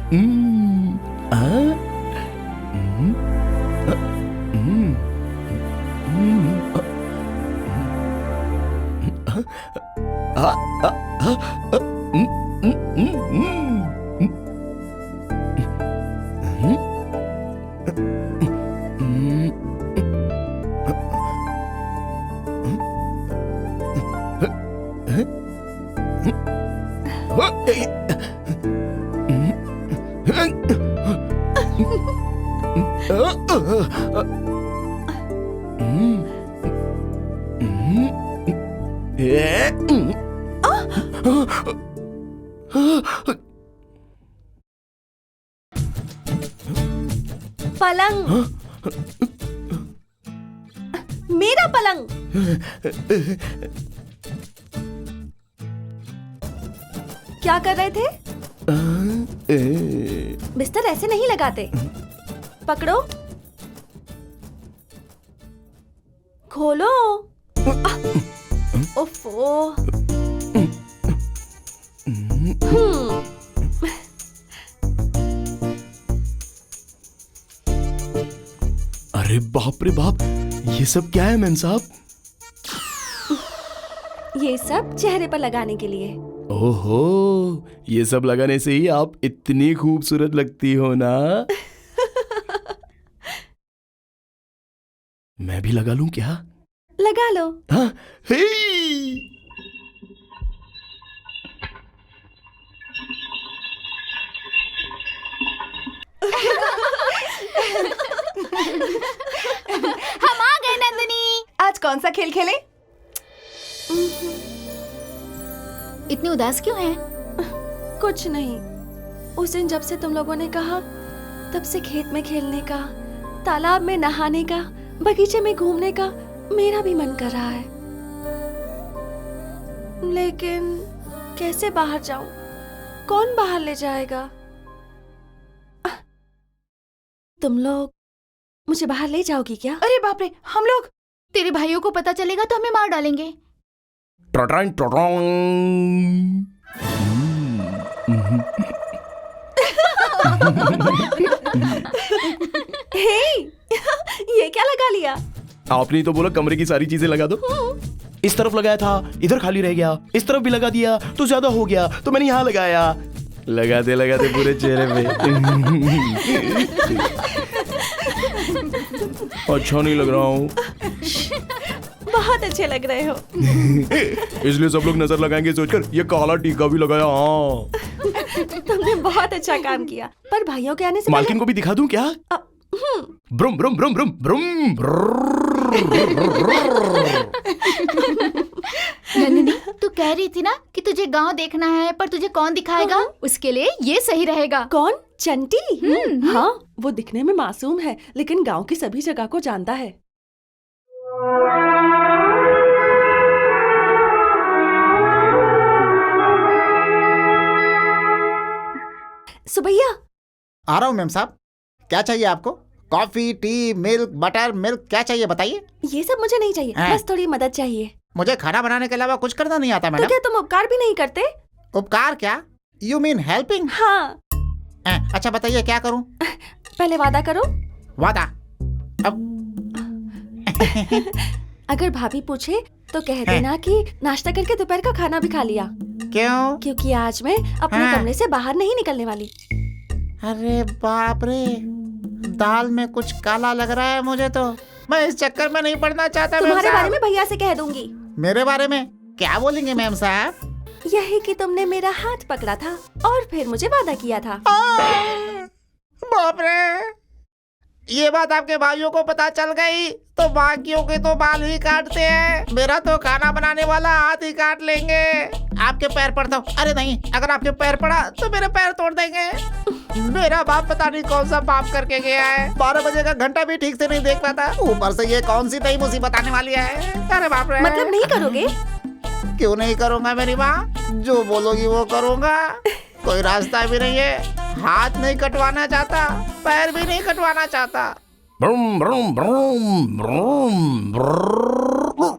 पलंग, मेरा पलंग। क्या कर रहे थे? बिस्तर ऐसे नहीं लगाते। पकड़ो, खोलो। ओफो। अरे बाप रे बाप, ये सब क्या है मेम साहब? ये सब चेहरे पर लगाने के लिए। ओहो, ये सब लगाने से ही आप इतनी खूबसूरत लगती हो ना। मैं भी लगा लूं क्या? लगा लो। हाँ? हे! हम आ गए नंदिनी। आज कौन सा खेल खेले? इतनी उदास क्यों है? कुछ नहीं, उस दिन जब से तुम लोगों ने कहा तब से खेत में खेलने का, तालाब में नहाने का, बगीचे में घूमने का मेरा भी मन कर रहा है, लेकिन कैसे बाहर जाऊं? कौन बाहर ले जाएगा? तुम लोग मुझे बाहर ले जाओगी क्या? अरे बाप रे, हम लोग? तेरे भाइयों को पता चलेगा तो हमें मार डालेंगे। ट्रॉट्रॉंग, ट्रॉट्रॉंग। हे, ये क्या लगा लिया? आपने ही तो बोला कमरे की सारी चीजें लगा दो। इस तरफ लगाया था, इधर खाली रह गया, इस तरफ भी लगा दिया तो ज्यादा हो गया, तो मैंने यहाँ लगाया। लगाते लगाते पूरे चेहरे पे। अच्छा नहीं लग रहा हूँ। बहुत अच्छे लग रहे हो। इसलिए सब लोग नजर लगाएंगे सोचकर ये काला टीका भी लगाया। हाँ, तुमने बहुत अच्छा काम किया, पर भाइयों के आने से मालकिन को भी दिखा दूं क्या? ब्रुम ब्रुम ब्रुम ब्रुम ब्रुम। नंदिनी, तू कह रही थी ना कि तुझे गांव देखना है, पर तुझे कौन दिखाएगा? उसके लिए ये सही रहेगा। कौन? चंटी? हाँ, वो दिखने में मासूम है, लेकिन गांव की सभी जगह को जानता है। सुबैया, आ रहा हूँ मैम साहब। क्या चाहिए आपको? Coffee, T, milk, butter, milk, क्या चाहिए बताइए? ये सब मुझे नहीं चाहिए, बस थोड़ी मदद चाहिए। मुझे खाना बनाने के अलावा कुछ करना नहीं आता तो मैडम। क्या तुम उपकार भी नहीं करते? उपकार क्या? You mean helping? हाँ। अच्छा बताइए क्या करूँ? पहले वादा करो। वादा? अब अगर भाभी पूछे तो कह देना कि नाश्ता करके दोपहर का खाना भी खा लिया। क्यों? क्योंकि आज मैं अपने कमरे से बाहर नहीं निकलने वाली। अरे बाप रे, दाल में कुछ काला लग रहा है मुझे तो। मैं इस चक्कर में नहीं पड़ना चाहता। तुम्हारे बारे में भैया से कह दूंगी। मेरे बारे में क्या बोलेंगे मैम साहब? यही कि तुमने मेरा हाथ पकड़ा था और फिर मुझे वादा किया था। बाप रे, ये बात आपके भाइयों को पता चल गई तो बाकियों के तो बाल ही काटते हैं, मेरा तो खाना बनाने वाला हाथ ही काट लेंगे। आपके पैर पड़ता हूँ। अरे नहीं, अगर आपके पैर पड़ा तो मेरे पैर तोड़ देंगे। मेरा बाप पता नहीं कौन सा पाप करके गया है, 12 बजे का घंटा भी ठीक से नहीं देख पाता, ऊपर से ये कौन सी नई मुसीबत आने वाली है। अरे बाप रे। मतलब नहीं करोगे? क्यों नहीं करूँगा मेरी माँ, जो बोलोगी वो करूँगा। कोई रास्ता भी नहीं है, हाथ नहीं कटवाना चाहता, पैर भी नहीं कटवाना चाहता। Vroom vroom vroom vroom vroom.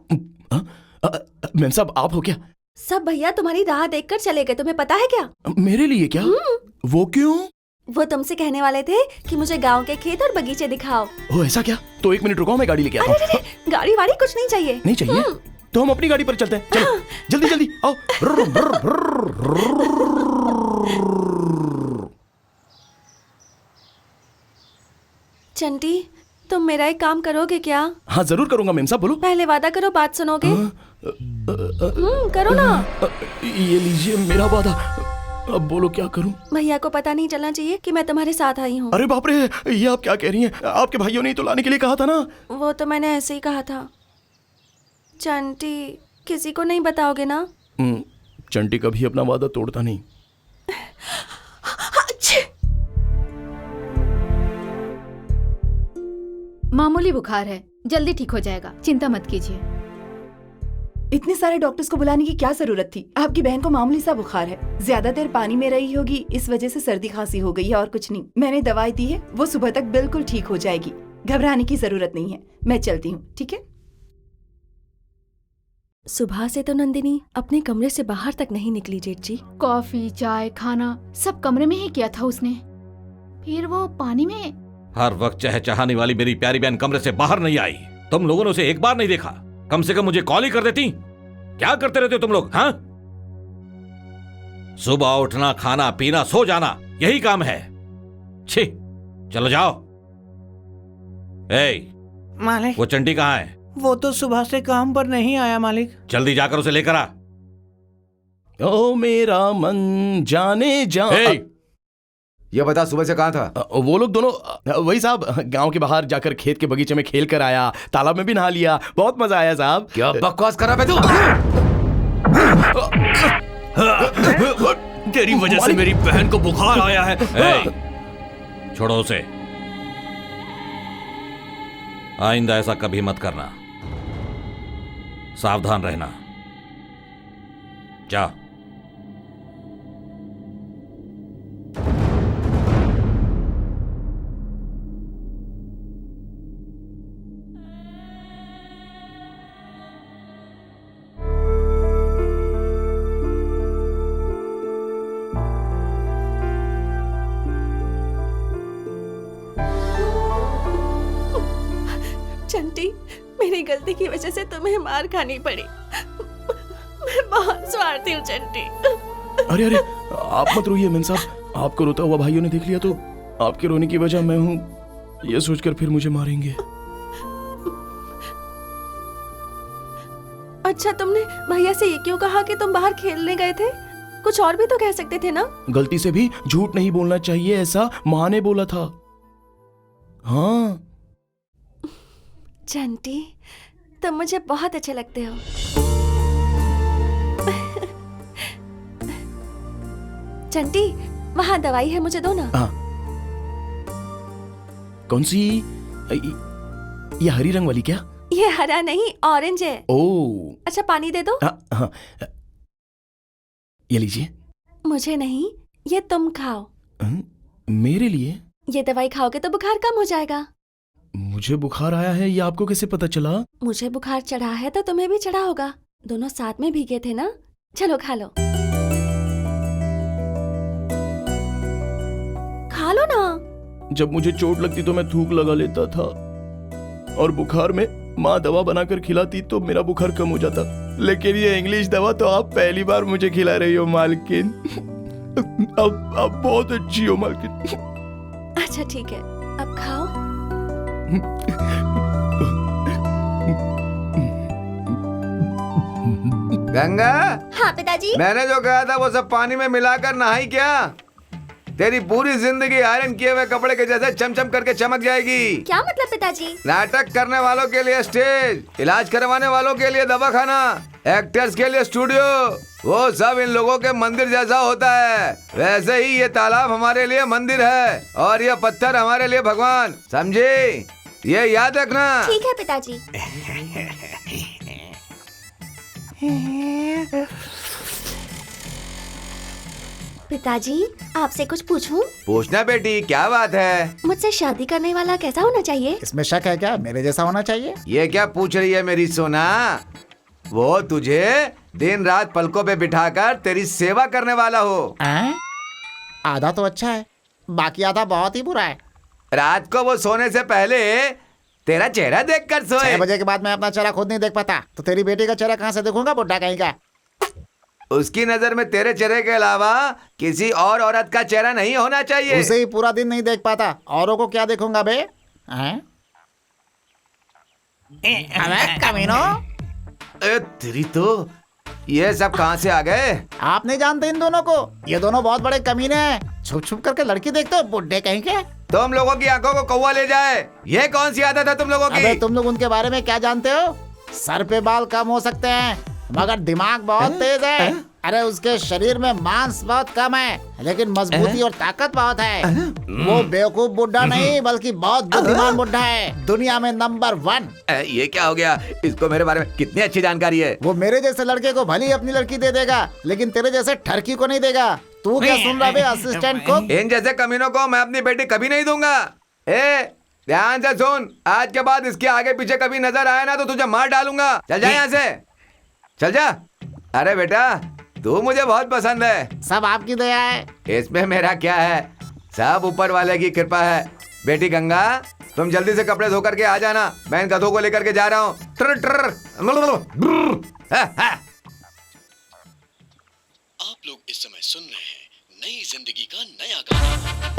Ma'am साहब, आप हो क्या? सब भैया तुम्हारी राह देखकर चले गए, तुम्हें पता है क्या? मेरे लिए क्या? वो क्यों? वो तुमसे कहने वाले थे कि मुझे गांव के खेत और बगीचे दिखाओ। ओ ऐसा क्या? तो 1 मिनट रुको, मैं गाड़ी लेके आता हूँ। गाड़ी वाड़ी कुछ नहीं चाहिए। नहीं चाहिए? तो हम अपनी गाड़ी पर चलते हैं। चलो जल्दी जल्दी आओ। ब्रुर, ब्रुर, ब्रुर, ब्रुर। चंटी, तुम मेरा एक काम करोगे क्या? हाँ जरूर करूंगा मेम साहब, बोलो। पहले वादा करो, बात सुनोगे? करो ना। ये लीजिए मेरा वादा। अब बोलो क्या करूं? भैया को पता नहीं चलना चाहिए कि मैं तुम्हारे साथ आई हूँ। अरे बाप रे, ये आप क्या कह रही हैं? आपके भाइयों ने तो लाने के लिए कहा था ना। वो तो मैंने ऐसे ही कहा था। चंटी, किसी को नहीं बताओगे ना? चंटी कभी अपना वादा तोड़ता नहीं। मामूली बुखार है, जल्दी ठीक हो जाएगा, चिंता मत कीजिए। इतने सारे डॉक्टर्स को बुलाने की क्या जरूरत थी? आपकी बहन को मामूली सा बुखार है, ज्यादा देर पानी में रही होगी, इस वजह से सर्दी खांसी हो गई है और कुछ नहीं। मैंने दवाई दी है, वो सुबह तक बिल्कुल ठीक हो जाएगी, घबराने की जरूरत नहीं है। मैं चलती हूँ, ठीक है? सुबह से तो नंदिनी अपने कमरे से बाहर तक नहीं निकली जेठ जी। कॉफी, चाय, खाना सब कमरे में ही किया था उसने, फिर वो पानी में। हर वक्त चहचहाने वाली मेरी प्यारी बहन कमरे से बाहर नहीं आई। तुम लोगों ने उसे एक बार नहीं देखा, कम से कम मुझे कॉल ही कर देती। क्या करते रहते हो तुम लोग? हाँ, सुबह उठना, खाना पीना, सो जाना, यही काम है। छी, चलो जाओ। ए, मालिक, वो चंटी कहाँ है? वो तो सुबह से काम पर नहीं आया मालिक। जल्दी जाकर उसे लेकर आ। ओ मेरा मन जाने जा। ये बता सुबह से कहाँ था? वो लोग दोनों वही साहब, गांव के बाहर जाकर खेत के बगीचे में खेल कर आया, तालाब में भी नहा लिया, बहुत मजा आया साहब। क्या बकवास कर रहा है तू? तेरी वजह से मेरी बहन को बुखार आया है। छोड़ो उसे, आइंदा ऐसा कभी मत करना, सावधान रहना। जा। चंटी, मेरी गलती की वजह से तुम्हें मार खानी पड़ी। मैं बहुत स्वार्थी हूँ चंटी। अरे अरे, आप मत रोइए मेम साहब, आपको रोता हुआ भाइयों ने देख लिया तो आपके रोने की वजह मैं हूँ, ये सोचकर फिर मुझे मारेंगे। अच्छा, तुमने भैया से ये क्यों कहा कि तुम बाहर खेलने गए थे? कुछ और भी तो कह सकते थे ना। गलती से भी झूठ नहीं बोलना चाहिए, ऐसा माँ ने बोला था। हाँ चंटी, तुम मुझे बहुत अच्छे लगते हो। चंटी, वहाँ दवाई है, मुझे दो ना। हाँ। कौन सी? ये हरी रंग वाली क्या? ये हरा नहीं, ऑरेंज है। ओह। अच्छा, पानी दे दो। हाँ, ये लीजिए। मुझे नहीं, ये तुम खाओ। मेरे लिए? ये दवाई खाओगे तो बुखार कम हो जाएगा। मुझे बुखार आया है, ये आपको कैसे पता चला? मुझे बुखार चढ़ा है तो तुम्हें भी चढ़ा होगा, दोनों साथ में भीगे थे ना। चलो खा लो, खा लो ना। जब मुझे चोट लगती तो मैं थूक लगा लेता था, और बुखार में माँ दवा बनाकर खिलाती तो मेरा बुखार कम हो जाता। लेकिन ये इंग्लिश दवा तो आप पहली बार मुझे खिला रही हो मालकिन। अब बहुत अच्छी हो मालकिन। अच्छा ठीक है, अब खाओ। गंगा, हाँ पिताजी। मैंने जो कहा था वो सब पानी में मिलाकर नहाई क्या? तेरी पूरी जिंदगी आयरन किए हुए कपड़े के जैसे चमचम करके चमक जाएगी। क्या मतलब पिताजी? नाटक करने वालों के लिए स्टेज, इलाज करवाने वालों के लिए दवाखाना, एक्टर्स के लिए स्टूडियो, वो सब इन लोगों के मंदिर जैसा होता है। वैसे ही ये तालाब हमारे लिए मंदिर है और ये पत्थर हमारे लिए भगवान, समझे? ये याद रखना। ठीक है पिताजी। पिताजी, आपसे कुछ पूछूं? पूछना बेटी, क्या बात है? मुझसे शादी करने वाला कैसा होना चाहिए? इसमें शक है क्या? मेरे जैसा होना चाहिए। ये क्या पूछ रही है मेरी सोना? वो तुझे दिन रात पलकों पे बिठाकर तेरी सेवा करने वाला हो। आधा तो अच्छा है, बाकी आधा बहुत ही बुरा है। रात को वो सोने से पहले तेरा चेहरा देखकर सोए। 6 बजे के बाद मैं अपना चेहरा खुद नहीं देख पाता, तो तेरी बेटी का चेहरा कहाँ से देखूंगा, बुड्ढा कहीं का। उसकी नजर में तेरे चेहरे के अलावा किसी और औरत का चेहरा नहीं होना चाहिए। उसे ही पूरा दिन नहीं देख पाता, औरों को क्या देखूंगा बे? कमीनो, तेरी तो ये सब कहाँ से आ गए? आप नहीं जानते इन दोनों को? ये दोनों बहुत बड़े कमीने हैं। छुप छुप करके लड़की देखते हो, बुड्ढे कहीं के। तुम लोगों की आंखों को कौवा ले जाए, ये कौन सी आदत है तुम लोगों की? अबे तुम लोग उनके बारे में क्या जानते हो? सर पे बाल कम हो सकते हैं मगर दिमाग बहुत तेज है। अरे उसके शरीर में मांस बहुत कम है लेकिन मजबूती और ताकत बहुत है। वो बेवकूफ बुड्ढा नहीं बल्कि बहुत बुद्धिमान बुड्ढा है, दुनिया में नंबर 1। ये क्या हो गया? इसको मेरे बारे में कितनी अच्छी जानकारी है। वो मेरे जैसे लड़के को भली अपनी लड़की दे देगा लेकिन तेरे जैसे ठरकी को नहीं देगा। तू क्या सुन रहा है असिस्टेंट को? इन जैसे कमीनों को मैं अपनी बेटी कभी नहीं दूंगा। ध्यान से सुन, आज के बाद इसके आगे पीछे कभी नजर आया ना तो तुझे मार डालूंगा। चल जा यहाँ से, चल जा। अरे बेटा, तू मुझे बहुत पसंद है। सब आपकी दया है। इसमें मेरा क्या है, सब ऊपर वाले की कृपा है। बेटी गंगा, तुम जल्दी से कपड़े धो करके आ जाना, मैं इन गधों को लेकर के जा रहा हूँ। आप लोग इस समय सुन रहे हैं नई जिंदगी का नया गाना।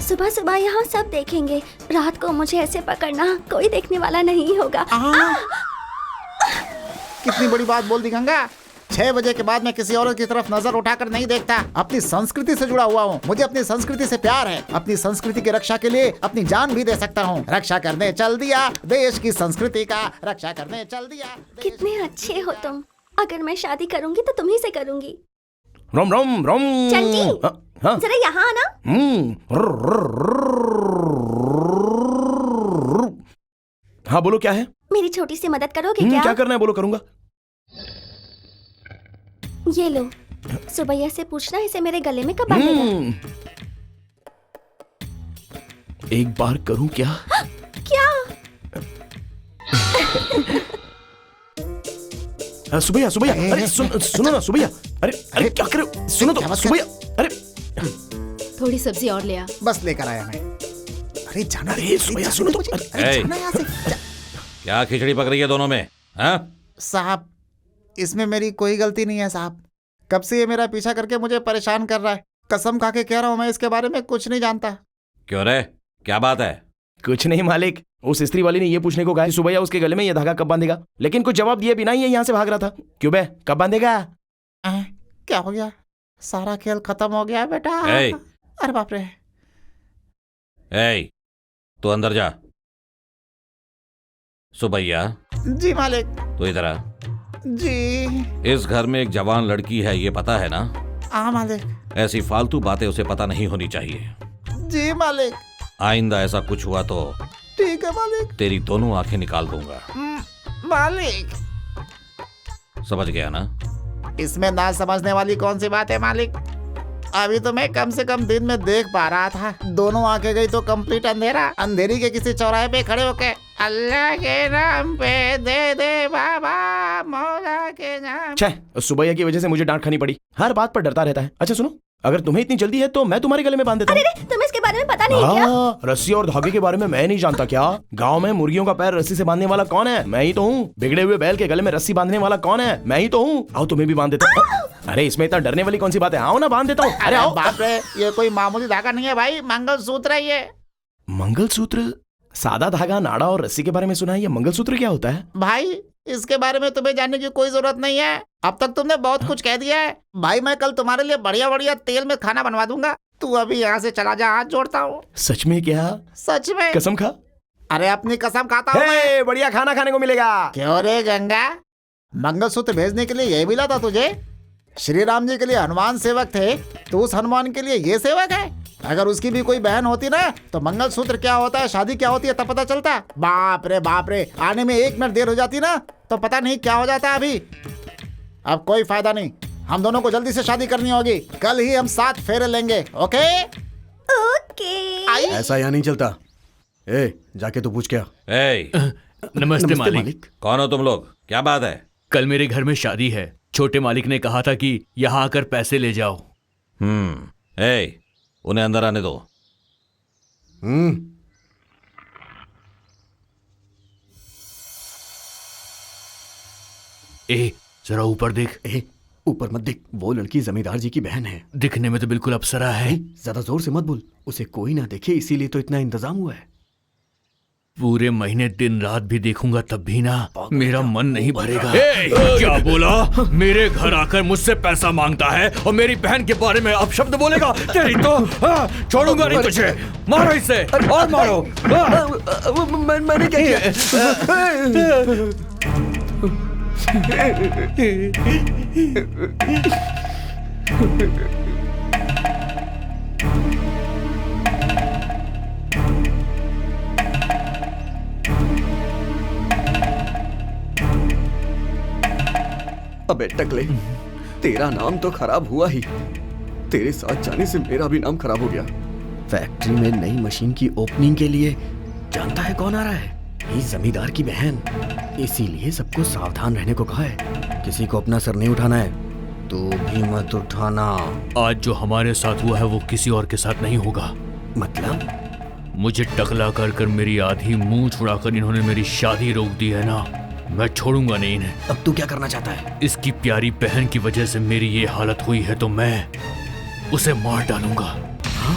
सुबह सुबह यहाँ सब देखेंगे। रात को मुझे ऐसे पकड़ना, कोई देखने वाला नहीं होगा। कितनी बड़ी बात बोल दी गंगा। 6 बजे के बाद मैं किसी औरत की तरफ नजर उठाकर नहीं देखता। अपनी संस्कृति से जुड़ा हुआ हूँ। मुझे अपनी संस्कृति से प्यार है। अपनी संस्कृति की रक्षा के लिए अपनी जान भी दे सकता हूँ। रक्षा करने चल दिया देश की संस्कृति का, रक्षा करने चल दिया। कितने अच्छे हो तुम। अगर मैं शादी करूंगी तो तुम्ही से करूंगी। रोम रोम रोम। चंटी, हाँ जरा यहाँ आना। हाँ बोलो, क्या है? मेरी छोटी सी मदद करोगे क्या? क्या करना है बोलो, करूंगा। ये लो, सुबैया से पूछना इसे मेरे गले में कब बांधेगा। एक बार करूं क्या? क्या? सुबैया सुबैया, अरे सुनो ना सुबैया, अरे क्या कर रहे हो? सुनो तो सुबैया, अरे थोड़ी सब्जी और ले आ। बस लेकर आया मैं। अरे जाना, अरे सुबैया सुनो तो। अरे जाना यहाँ से। क्या खिचड़ी पक रही है दोनों में? हाँ साहब, इसमें मेरी कोई गलती नहीं है साहब। कब से ये मेरा पीछा करके मुझे परेशान कर रहा है। कसम खा के कह रहा हूँ, मैं इसके बारे में कुछ नहीं जानता। क्यों रे, क्या बात है? कुछ नहीं मालिक, उस स्त्री वाली ने ये पूछने को कहा कि सुबैया उसके गले में ये धागा कब बांधेगा, लेकिन कुछ जवाब दिए बिना ही ये यहाँ से भाग रहा था। क्यों बे, कब बांधेगा? क्या हो गया? सारा खेल खत्म हो गया बेटा। अरे बाप रे। तू अंदर जा। सुबैया। जी मालिक। तो इधर आ। जी। इस घर में एक जवान लड़की है, ये पता है ना? हाँ मालिक। ऐसी फालतू बातें उसे पता नहीं होनी चाहिए। जी मालिक। आइंदा ऐसा कुछ हुआ तो ठीक है मालिक। तेरी दोनों आंखें निकाल दूंगा। मालिक। समझ गया ना? इसमें ना समझने वाली कौन सी बात है मालिक? अभी तो मैं कम से कम दिन में देख पा रहा था। दोनों आंखें गई तो कंप्लीट अंधेरा। अंधेरी के किसी चौराहे पे खड़े होके अल्लाह के नाम पे दे दे बाबा, मौला के नाम। छह, सुबैया की वजह से मुझे डांट खानी पड़ी। हर बात पर डरता रहता है। अच्छा सुनो, अगर तुम्हें इतनी जल्दी है तो मैं तुम्हारे गले में बांध देता हूँ। अरे तुम्हें इसके बारे में पता नहीं है क्या? रस्सी और धागे के बारे में मैं नहीं जानता क्या? गांव में मुर्गियों का पैर रस्सी से बांधने वाला कौन है? मैं ही तो हूँ। बिगड़े हुए बैल के गले में रस्सी बांधने वाला कौन है? मैं ही तो हूँ। आओ तुम्हें भी बांध देता हूँ। अरे इसमें इतना डरने वाली कौन सी बात है? आओ ना, बांध देता हूँ। अरे आओ। बाप रे, ये कोई मामूली धागा नहीं है भाई, मंगलसूत्र है ये। मंगलसूत्र? सादा धागा, नाड़ा और रस्सी के बारे में सुना है, ये मंगलसूत्र क्या होता है? भाई इसके बारे में तुम्हें जानने की कोई जरूरत नहीं है। अब तक तुमने बहुत कुछ कह दिया है भाई। मैं कल तुम्हारे लिए बढ़िया बढ़िया तेल में खाना बनवा दूंगा। तू अभी यहाँ से चला जा, हाथ जोड़ता हूँ। सच में क्या? सच में। कसम खा। अरे अपनी कसम खाता हूँ मैं। बढ़िया खाना खाने को मिलेगा। क्यों रे गंगा, मंगलसूत्र भेजने के लिए ये मिला था तुझे? श्री राम जी के लिए हनुमान सेवक थे, तो उस हनुमान के लिए ये सेवक है? अगर उसकी भी कोई बहन होती ना तो मंगलसूत्र क्या होता है, शादी क्या होती है तब पता चलता। बाप रे, आने में 1 मिनट देर हो जाती ना तो पता नहीं क्या हो जाता। अभी अब कोई फायदा नहीं, हम दोनों को जल्दी से शादी करनी होगी। कल ही हम 7 फेरे लेंगे। Okay okay. ऐसा यहाँ नहीं चलता। जाके तो पूछ क्या। नमस्ते मालिक। कौन हो तुम लोग? क्या बात है? कल मेरे घर में शादी है। छोटे मालिक ने कहा था कि यहाँ आकर पैसे ले जाओ। उन्हें अंदर आने दो। जरा ऊपर देख। ऊपर मत देख, वो लड़की जमींदार जी की बहन है। दिखने में तो बिल्कुल अप्सरा है। ज्यादा जोर से मत बोल, उसे कोई ना देखे, इसीलिए तो इतना इंतजाम हुआ है। पूरे महीने दिन रात भी देखूंगा तब भी ना मेरा मन नहीं भरेगा। क्या बोला? मेरे घर आकर मुझसे पैसा मांगता है और मेरी बहन के बारे में अपशब्द बोलेगा? तेरी तो छोड़ूंगा नहीं तुझे। मारो इसे और मारो। मैंने क्या किया? अबे टकले, तेरा नाम तो खराब हुआ ही, तेरे साथ जाने से मेरा भी नाम खराब हो गया। फैक्ट्री में नई मशीन की ओपनिंग के लिए जानता है कौन आ रहा है? ये जमींदार की बहन। इसीलिए सबको सावधान रहने को कहा है। किसी को अपना सर नहीं उठाना है। तू भी मत उठाना। आज जो हमारे साथ हुआ है वो किसी और के साथ नहीं होगा। मतलब? मुझे टकला कर कर मेरी आधी मुंह छुड़ाकर इन्होंने मेरी शादी रोक दी है ना, मैं छोड़ूंगा नहीं इन्हें। अब तू क्या करना चाहता है? इसकी प्यारी बहन की वजह से मेरी ये हालत हुई है तो मैं उसे मार डालूंगा। हाँ?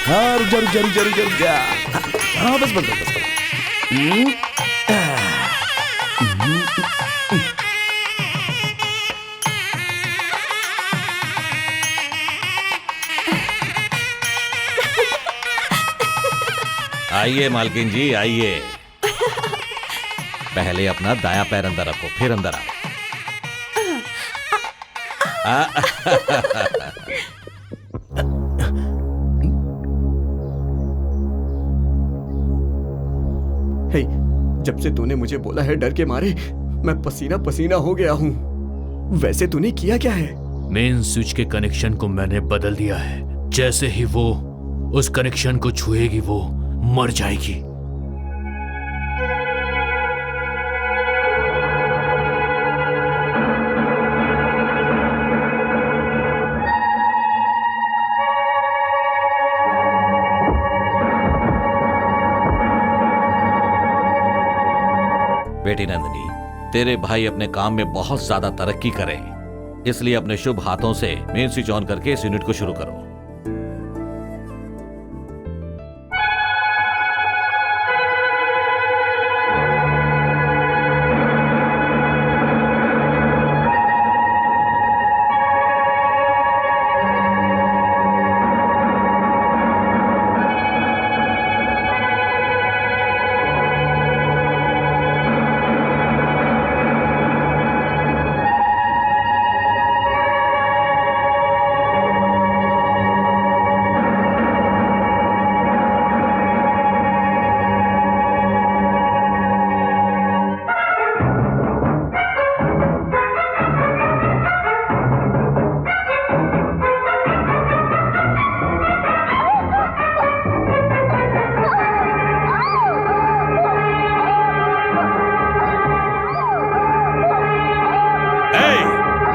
हाँ, रुक जा। हाँ, बस। आइए मालकिन जी, आइए। पहले अपना दाया पैर अंदर रखो, फिर अंदर आओ। हे, जब से तूने मुझे बोला है डर के मारे मैं पसीना पसीना हो गया हूँ। वैसे तूने किया क्या है? मेन स्विच के कनेक्शन को मैंने बदल दिया है। जैसे ही वो उस कनेक्शन को छुएगी वो मर जाएगी। बेटी नंदिनी, तेरे भाई अपने काम में बहुत ज्यादा तरक्की करें, इसलिए अपने शुभ हाथों से मेन स्विच ऑन करके इस यूनिट को शुरू करो।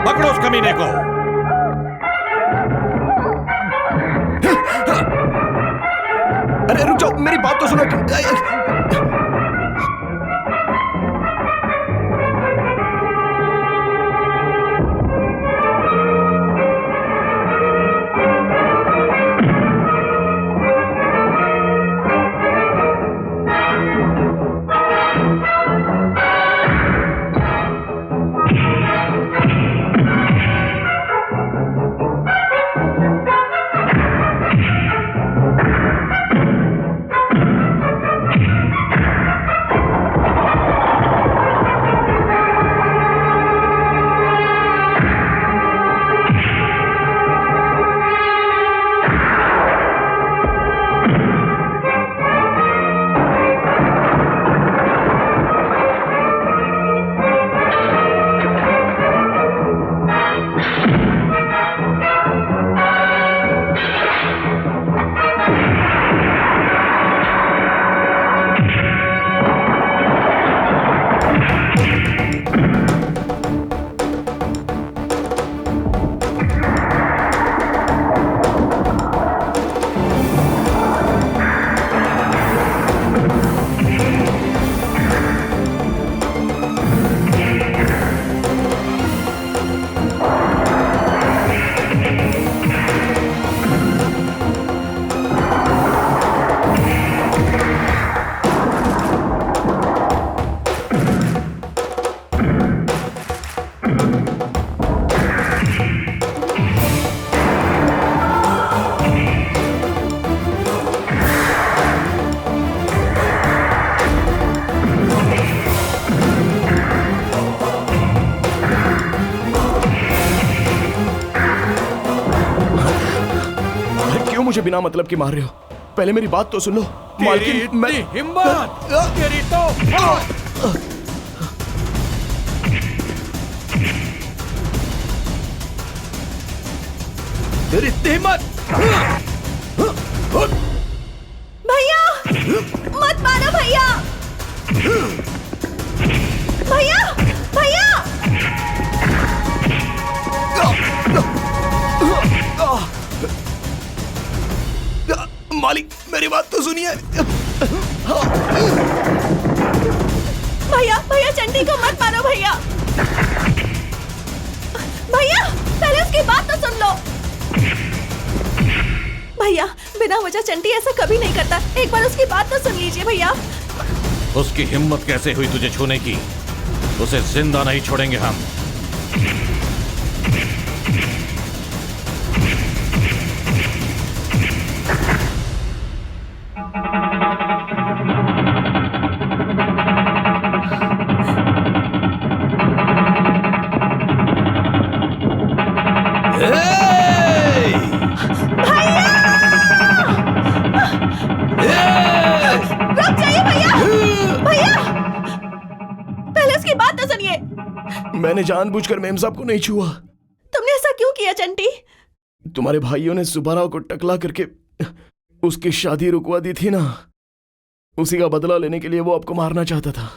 पकड़ो उस कमीने को। अरे रुक जाओ, मेरी बात तो सुनो। मुझे बिना मतलब के मार रहे हो। पहले मेरी बात तो सुन लो। मालकिन, मैं हिम्मत तेरी तो तेरी इतनी हिम्मत। भैया मत मारो भैया। भैया भैया मालिक, मेरी बात तो सुनिए। भैया भैया चंटी को मत मारो भैया। भैया पहले उसकी बात तो सुन लो। भैया बिना वजह चंटी ऐसा कभी नहीं करता, एक बार उसकी बात तो सुन लीजिए भैया। उसकी हिम्मत कैसे हुई तुझे छूने की? उसे जिंदा नहीं छोड़ेंगे हम। रुक जाइए भैया। भैया पहले उसकी बात तो सुनिए। मैंने जानबूझकर मेम साहब को नहीं छुआ। तुमने ऐसा क्यों किया चंटी? तुम्हारे भाइयों ने सुब्बाराव को टकला करके उसकी शादी रुकवा दी थी ना, उसी का बदला लेने के लिए वो आपको मारना चाहता था।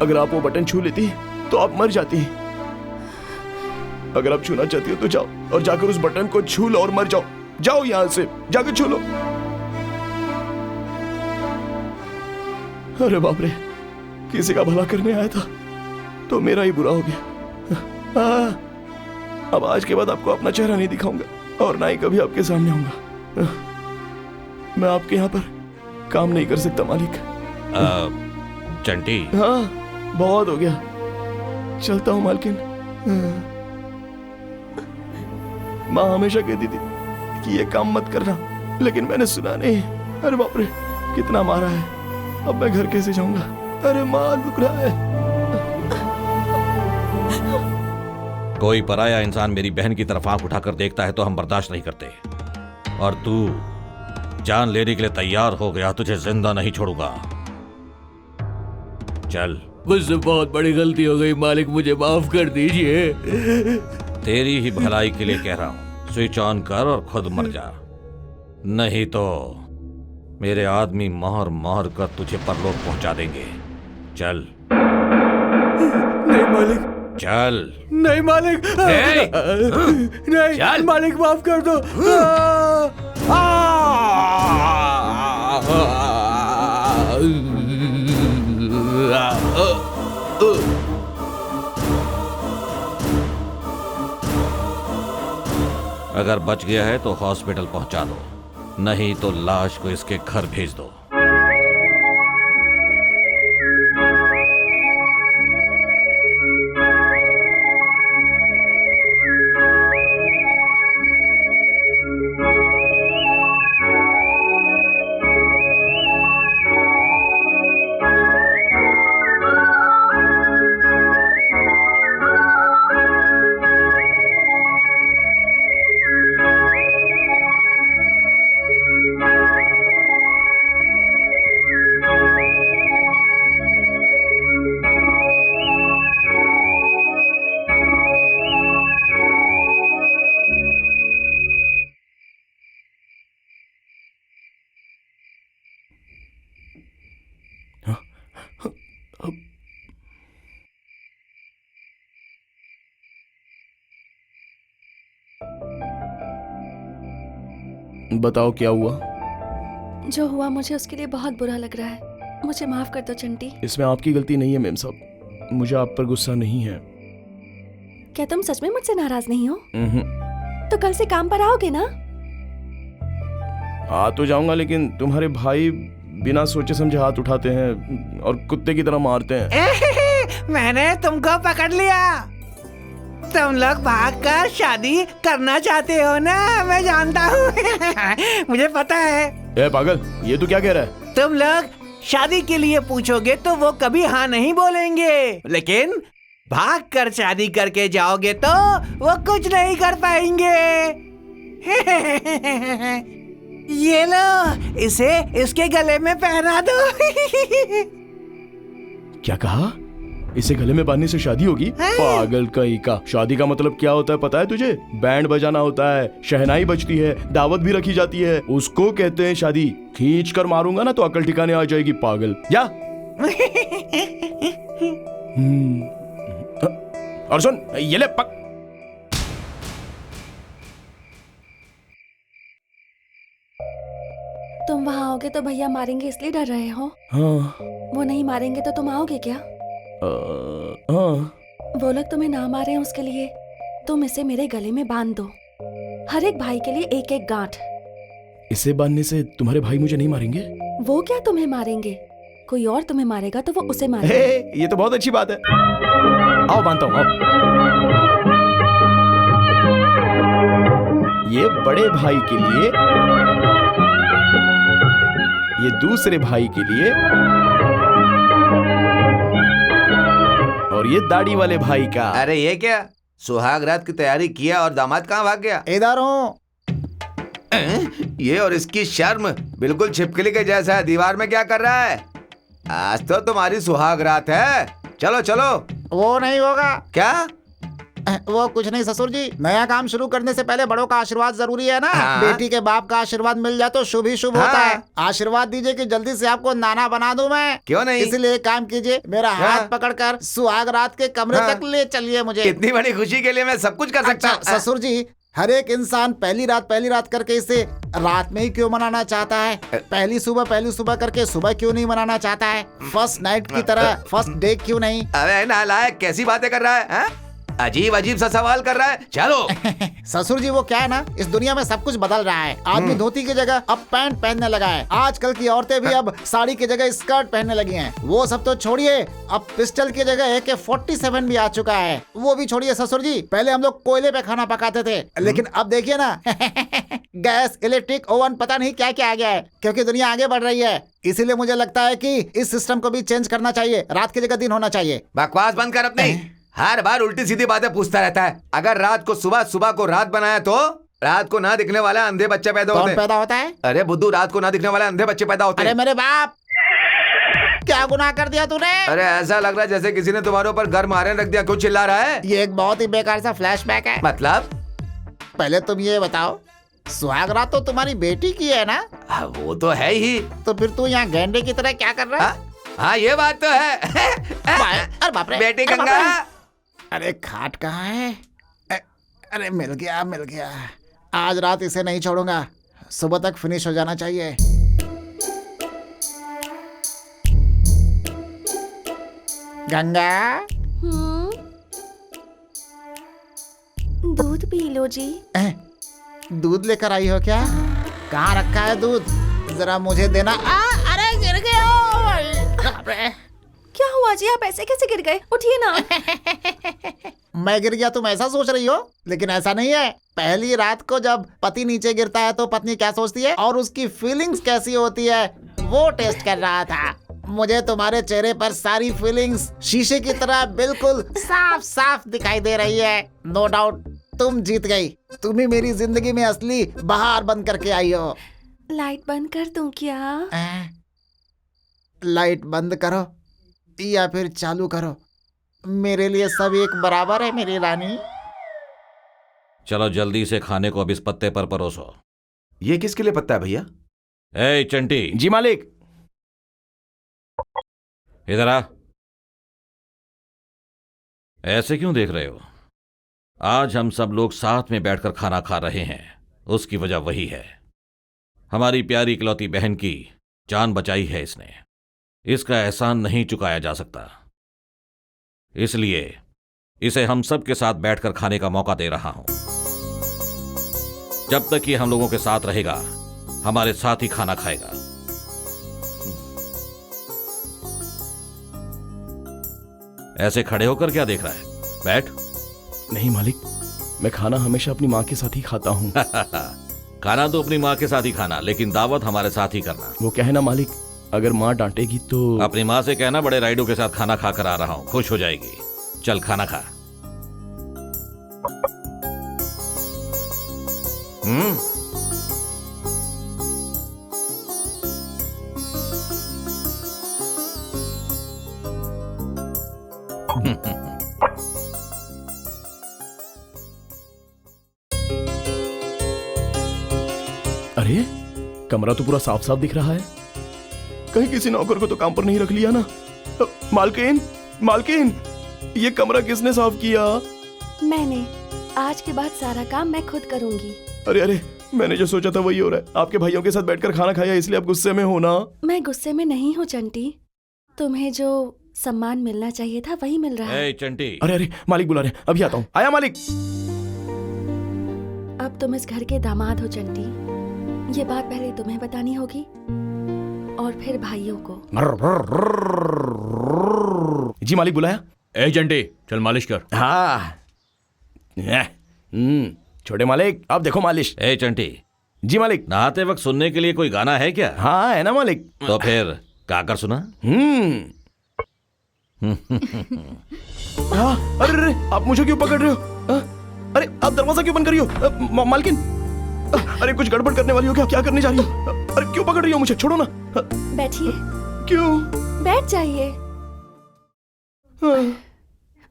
अगर आप वो बटन छू लेती तो आप मर जाती। अगर आप छूना चाहती हो तो जाओ और जाकर उस बटन को छू लो और मर जाओ। जाओ यहां से, जाकर छू लो। अरे बाप रे, किसी का भला करने आया था तो मेरा ही बुरा हो गया। अब आज के बाद आपको अपना चेहरा नहीं दिखाऊंगा और ना ही कभी आपके सामने आऊंगा। मैं आपके यहाँ पर काम नहीं कर सकता मालिक। चंटी, हाँ बहुत हो गया, चलता हूँ मालकिन। माँ हमेशा कहती थी कि ये काम मत करना, लेकिन मैंने सुना नहीं। अरे बाप रे, कितना मारा है। अब मैं घर कैसे जाऊंगा? अरे माँ दुख रहा है। कोई पराया इंसान मेरी बहन की तरफ आंख उठाकर देखता है तो हम बर्दाश्त नहीं करते। और तू जान लेने के लिए तैयार हो गया, तुझे जिंदा नहीं छोड़ूंगा। चल। मुझसे बहुत बड़ी गलती हो गई मालिक, मुझे माफ कर दीजिए। तेरी ही भलाई के लिए कह रहा हूं, स्विच ऑन कर और खुद मर जा, नहीं तो मेरे आदमी मोहर मोहर कर तुझे परलोक पहुंचा देंगे। चल। नहीं मालिक। चल। नहीं मालिक। नहीं चल। मालिक माफ कर दो। अगर बच गया है तो हॉस्पिटल पहुंचा दो, नहीं तो लाश को इसके घर भेज दो। बताओ क्या हुआ? जो हुआ मुझे उसके लिए बहुत बुरा लग रहा है। मुझे माफ कर दो चंटी। इसमें आपकी गलती नहीं है मेम साहब, मुझे आप पर गुस्सा नहीं है। क्या तुम सच में मुझसे नाराज नहीं हो? तो कल से काम पर आओगे ना? आ तो जाऊंगा, लेकिन तुम्हारे भाई बिना सोचे समझे हाथ उठाते हैं और कुत्ते की तरह मारते हैं। मैंने तुमको पकड़ लिया। तुम लोग भागकर शादी करना चाहते हो ना, मैं जानता हूँ। मुझे पता है। ए पागल, ये तू क्या कह रहा है? तुम लोग शादी के लिए पूछोगे तो वो कभी हाँ नहीं बोलेंगे, लेकिन भागकर शादी करके जाओगे तो वो कुछ नहीं कर पाएंगे। ये लो, इसे इसके गले में पहना दो। क्या कहा? इसे गले में बांधने से शादी होगी? पागल कहीं का। शादी का मतलब क्या होता है पता है तुझे? बैंड बजाना होता है, शहनाई बजती है, दावत भी रखी जाती है, उसको कहते हैं शादी। खींच कर मारूंगा ना तो अकल ठिकाने आ जाएगी पागल। जा। और सुन, ये ले पक। तुम वहाँ आओगे तो भैया मारेंगे इसलिए डर रहे हो? हाँ। वो नहीं मारेंगे तो तुम आओगे क्या? हाँ। वो लोग तुम्हें ना मारे उसके लिए तुम इसे मेरे गले में बांध दो। हर एक भाई के लिए एक एक गांठ। इसे बांधने से तुम्हारे भाई मुझे नहीं मारेंगे? वो क्या तुम्हें मारेंगे? कोई और तुम्हें मारेगा तो वो उसे मारेगा। ये तो बहुत अच्छी बात है। आओ बांधता हूँ, आओ। ये बड़े भाई के लिए, ये दूसरे भाई के लिए, और ये दाढ़ी वाले भाई का। अरे ये क्या, सुहाग रात की तैयारी किया और दामाद कहाँ भाग गया? इधर हूँ। ये और इसकी शर्म बिल्कुल छिपकली के जैसा है। दीवार में क्या कर रहा है? आज तो तुम्हारी सुहाग रात है। चलो चलो। वो नहीं होगा। क्या? वो कुछ नहीं ससुर जी, नया काम शुरू करने से पहले बड़ों का आशीर्वाद जरूरी है ना। हाँ। बेटी के बाप का आशीर्वाद मिल जाए तो शुभ ही शुभ हाँ। होता है। आशीर्वाद दीजिए कि जल्दी से आपको नाना बना दूं मैं। क्यों नहीं? इसलिए एक काम कीजिए, मेरा हाँ। हाथ पकड़कर सुहाग रात के कमरे हाँ। तक ले चलिए मुझे। इतनी बड़ी खुशी के लिए मैं सब कुछ कर सकता अच्छा हूँ। ससुर जी, हर एक इंसान पहली रात करके इसे रात में ही क्यों मनाना चाहता है? पहली सुबह करके सुबह क्यों नहीं मनाना चाहता है? फर्स्ट नाइट की तरह फर्स्ट डे क्यों नहीं? अबे नालायक, कैसी बातें कर रहा है, हाँ? अजीब अजीब सा सवाल कर रहा है। चलो। ससुर जी वो क्या है ना, इस दुनिया में सब कुछ बदल रहा है। आदमी धोती की जगह अब पैंट पहनने लगा है। आजकल की औरतें भी अब साड़ी की जगह स्कर्ट पहनने लगी हैं। वो सब तो छोड़िए, अब पिस्टल की जगह AK-47 भी आ चुका है। वो भी छोड़िए ससुर जी, पहले हम लोग कोयले पे खाना पकाते थे, लेकिन अब देखिए ना गैस, इलेक्ट्रिक ओवन, पता नहीं क्या क्या आ गया है, क्योंकि दुनिया आगे बढ़ रही है। इसीलिए मुझे लगता है कि इस सिस्टम को भी चेंज करना चाहिए। रात की जगह दिन होना चाहिए। बकवास बंद कर अपनी। हर बार उल्टी सीधी बातें पूछता रहता है। अगर रात को सुबह, सुबह को रात बनाया तो रात को ना दिखने वाला अंधे बच्चे पैदा होते हैं। कौन पैदा होता है? अरे बुद्धू, रात को ना दिखने वाले अंधे बच्चे पैदा होते हैं। अरे मेरे बाप, क्या गुनाह कर दिया तूने? अरे ऐसा लग रहा है जैसे किसी ने तुम्हारे ऊपर घर मारे रख दिया। क्यों चिल्ला रहा है? ये एक बहुत ही बेकार सा फ्लैशबैक है। मतलब? पहले तुम ये बताओ, सुहाग रात तो तुम्हारी बेटी की है ना? वो तो है ही। तो फिर तू यहाँ गेंडे की तरह क्या कर रहा है? हाँ ये बात तो है। अरे बाप रे, बेटी अरे बाप गंगा। रे। अरे खाट कहाँ है? अरे मिल गया। आज रात इसे नहीं छोड़ूंगा, सुबह तक फिनिश हो जाना चाहिए। गंगा, दूध पी लो जी। दूध लेकर आई हो क्या? कहाँ रखा है दूध? जरा मुझे देना। अरे गिर गया। क्या हुआ जी, आप ऐसे कैसे गिर गए? उठिए ना। मैं गिर गया तुम ऐसा सोच रही हो, लेकिन ऐसा नहीं है। पहली रात को जब पति नीचे गिरता है तो पत्नी क्या सोचती है और उसकी फीलिंग्स कैसी होती है, वो टेस्ट कर रहा था। मुझे तुम्हारे चेहरे पर सारी फीलिंग्स शीशे की तरह बिल्कुल साफ साफ दिखाई दे रही है। नो डाउट तुम जीत गई। तुम ही मेरी जिंदगी में असली बहार बन करके आई हो। लाइट बंद कर दूं क्या? लाइट बंद करो या फिर चालू करो, मेरे लिए सब एक बराबर है मेरी रानी। चलो जल्दी से खाने को अब इस पत्ते पर परोसो। ये किसके लिए पत्ता है भैया? ए चंटी। जी मालिक। इधर आ। ऐसे क्यों देख रहे हो? आज हम सब लोग साथ में बैठकर खाना खा रहे हैं, उसकी वजह वही है। हमारी प्यारी इकलौती बहन की जान बचाई है इसने। इसका एहसान नहीं चुकाया जा सकता, इसलिए इसे हम सब के साथ बैठकर खाने का मौका दे रहा हूं। जब तक ये हम लोगों के साथ रहेगा, हमारे साथ ही खाना खाएगा। ऐसे खड़े होकर क्या देख रहा है? बैठ। नहीं मालिक, मैं खाना हमेशा अपनी माँ के साथ ही खाता हूँ। खाना तो अपनी माँ के साथ ही खाना, लेकिन दावत हमारे साथ ही करना। वो क्या है ना मालिक, अगर माँ डांटेगी तो। अपनी माँ से कहना बड़े राइडों के साथ खाना खाकर आ रहा हूं, खुश हो जाएगी। चल खाना खा। अरे कमरा तो पूरा साफ साफ दिख रहा है। कहीं किसी नौकर को तो काम पर नहीं रख लिया ना? मालकिन, मालकिन, ये कमरा किसने साफ किया? मैंने। आज के बाद सारा काम मैं खुद करूंगी। अरे अरे, मैंने जो सोचा था वही हो रहा है। आपके भाइयों के साथ बैठकर खाना खाया इसलिए आप गुस्से में हो ना? मैं गुस्से में नहीं हूँ चंटी। तुम्हें जो सम्मान मिलना चाहिए था वही मिल रहा है। ए चंटी, अरे अरे, मालिक बुला रहे हैं, अभी आता हूँ। आया मालिक। अब तुम इस घर के दामाद हो चंटी। ये बात पहले तुम्हें बतानी होगी और फिर भाइयों को। जी मालिक बुलाया? ए चंटी, चल मालिश कर। हाँ। छोटे मालिक, आप देखो मालिश। ए चंटी, जी मालिक। नहाते वक्त सुनने के लिए कोई गाना है क्या? हाँ है ना मालिक। तो फिर गाकर सुना। हाँ, अरे अरे, आप मुझे क्यों पकड़ रहे हो? अरे आप दरवाजा क्यों बंद कर रही हो? मालकिन, अरे कुछ गड़बड़ करने वाली हो क्या? क्या करने जा रही हो? अरे क्यों पकड़ रही हो मुझे? छोड़ो ना। बैठिए। क्यों? बैठ जाइए।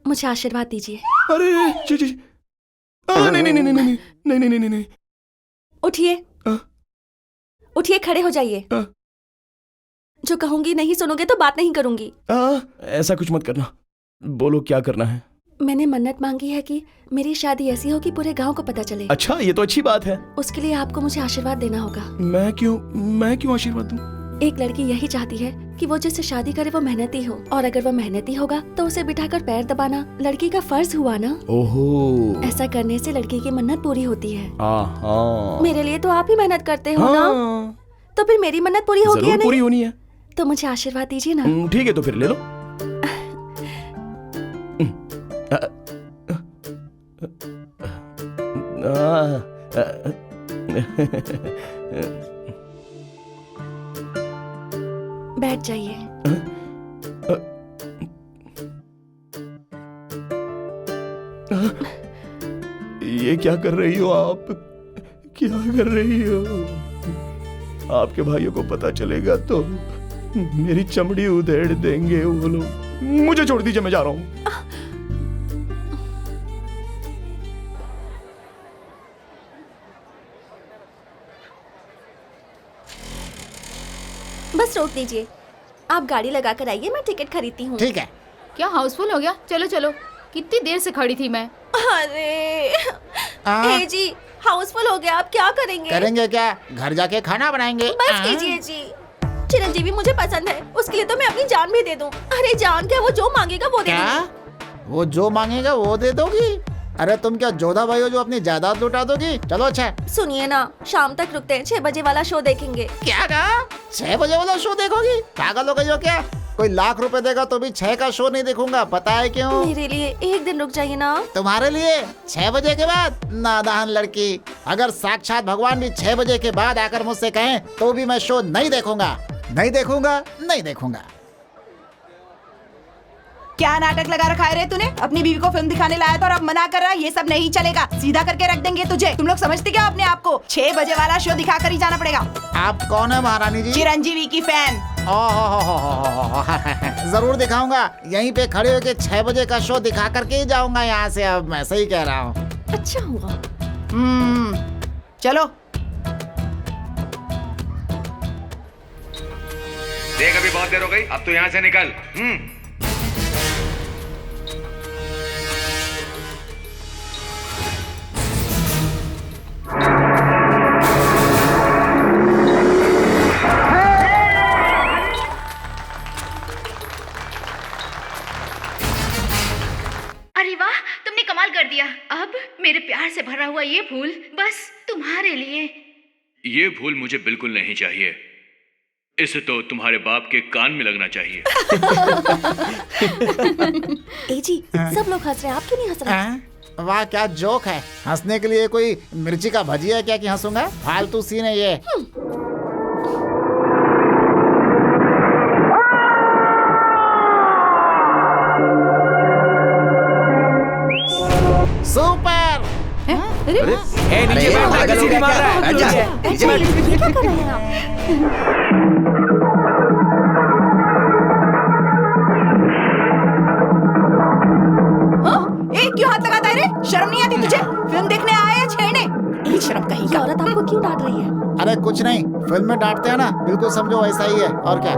मुझे आशीर्वाद दीजिए। अरे जी जी। नहीं नहीं नहीं नहीं नहीं नहीं नहीं नहीं नहीं। उठिए, उठिए, खड़े हो जाइए। जो कहूंगी नहीं सुनोगे तो बात नहीं करूंगी। ऐसा कुछ मत करना। बोलो क्या करना है? मैंने मन्नत मांगी है कि मेरी शादी ऐसी हो कि पूरे गांव को पता चले। अच्छा, ये तो अच्छी बात है। उसके लिए आपको मुझे आशीर्वाद देना होगा। मैं क्यों आशीर्वाद दूं? एक लड़की यही चाहती है कि वो जिससे शादी करे वो मेहनती हो, और अगर वो मेहनती होगा तो उसे बिठाकर पैर दबाना लड़की का फर्ज हुआ ना। ओहो। ऐसा करने से लड़की की मन्नत पूरी होती है। हाँ। मेरे लिए तो आप ही मेहनत करते हो ना, तो फिर मेरी मन्नत पूरी होगी या जरूर नहीं? पूरी होनी है। तो मुझे आशीर्वाद दीजिए ना। ठीक है, तो फिर ले लो। बैठ जाइए। ये क्या कर रही हो आप? क्या कर रही हो? आपके भाइयों को पता चलेगा तो मेरी चमड़ी उधेड़ देंगे वो लोग। मुझे छोड़ दीजिए, मैं जा रहा हूँ। बस रोक दीजिए। आप गाड़ी लगा कर आइए, मैं टिकट खरीदती हूँ। ठीक है। क्या हाउसफुल हो गया? चलो चलो, कितनी देर से खड़ी थी मैं। अरे ए जी, हाउसफुल हो गया, आप क्या करेंगे? करेंगे क्या? घर जाके खाना बनाएंगे। बस कीजिए जी। चिरंजीवी मुझे पसंद है, उसके लिए तो मैं अपनी जान भी दे दूं। अरे जान क्या, वो जो मांगेगा वो दे दूंगी। वो जो मांगेगा वो दे दोगी? अरे तुम क्या जोधा भाई हो जो अपनी जायदाद लुटा दोगी? चलो अच्छा। सुनिए ना, शाम तक रुकते हैं, 6 बजे वाला शो देखेंगे। क्या कहा? 6 बजे वाला शो देखोगी? पागल हो गई हो क्या? कोई लाख रुपए देगा तो भी 6 का शो नहीं देखूंगा, पता है क्यों? मेरे लिए एक दिन रुक जाइए ना। तुम्हारे लिए 6 बजे के बाद? नादान लड़की, अगर साक्षात भगवान भी 6 बजे के बाद आकर मुझसे कहें तो भी मैं शो नहीं देखूंगा, नहीं देखूंगा, नहीं देखूंगा। क्या नाटक लगा रखा है रे तूने? अपनी बीवी को फिल्म दिखाने लाया था और अब मना कर रहा है? ये सब नहीं चलेगा, सीधा करके रख देंगे तुझे। तुम लोग समझते क्या अपने आप को? 6 बजे वाला शो दिखा कर ही जाना पड़ेगा। आप कौन है महारानी जी? चिरंजीवी की फैन। जरूर दिखाऊंगा, यहीं पे खड़े होके 6 बजे का शो दिखा करके ही जाऊंगा यहाँ से। अब मैं सही कह रहा हूँ। अच्छा हुआ। चलो। देख अभी बहुत देर हो गई, अब तो यहाँ से निकल। अरे वाह, तुमने कमाल कर दिया। अब मेरे प्यार से भरा हुआ ये फूल बस तुम्हारे लिए। ये फूल मुझे बिल्कुल नहीं चाहिए, इसे तो तुम्हारे बाप के कान में लगना चाहिए। ए जी, सब लोग हंस रहे हैं, आप क्यों नहीं हंस रहे? वाह क्या जोक है। हंसने के लिए कोई मिर्ची का भजिया है क्या कि हंसूंगा? फालतू सीन है ये। सुपर। अरे ए नीचे बैठ, पागल सीढ़ी मार रहा है। ये क्या कर रहे हैं आप? ए क्यों हाथ लगाता है रे? शर्म नहीं आती तुझे? फिल्म देखने आया है छेड़ने? एक शर्म कहीं ये का। औरत आपको क्यों डांट रही है? अरे कुछ नहीं, फिल्म में डांटते हैं ना, बिल्कुल समझो ऐसा ही है। और क्या?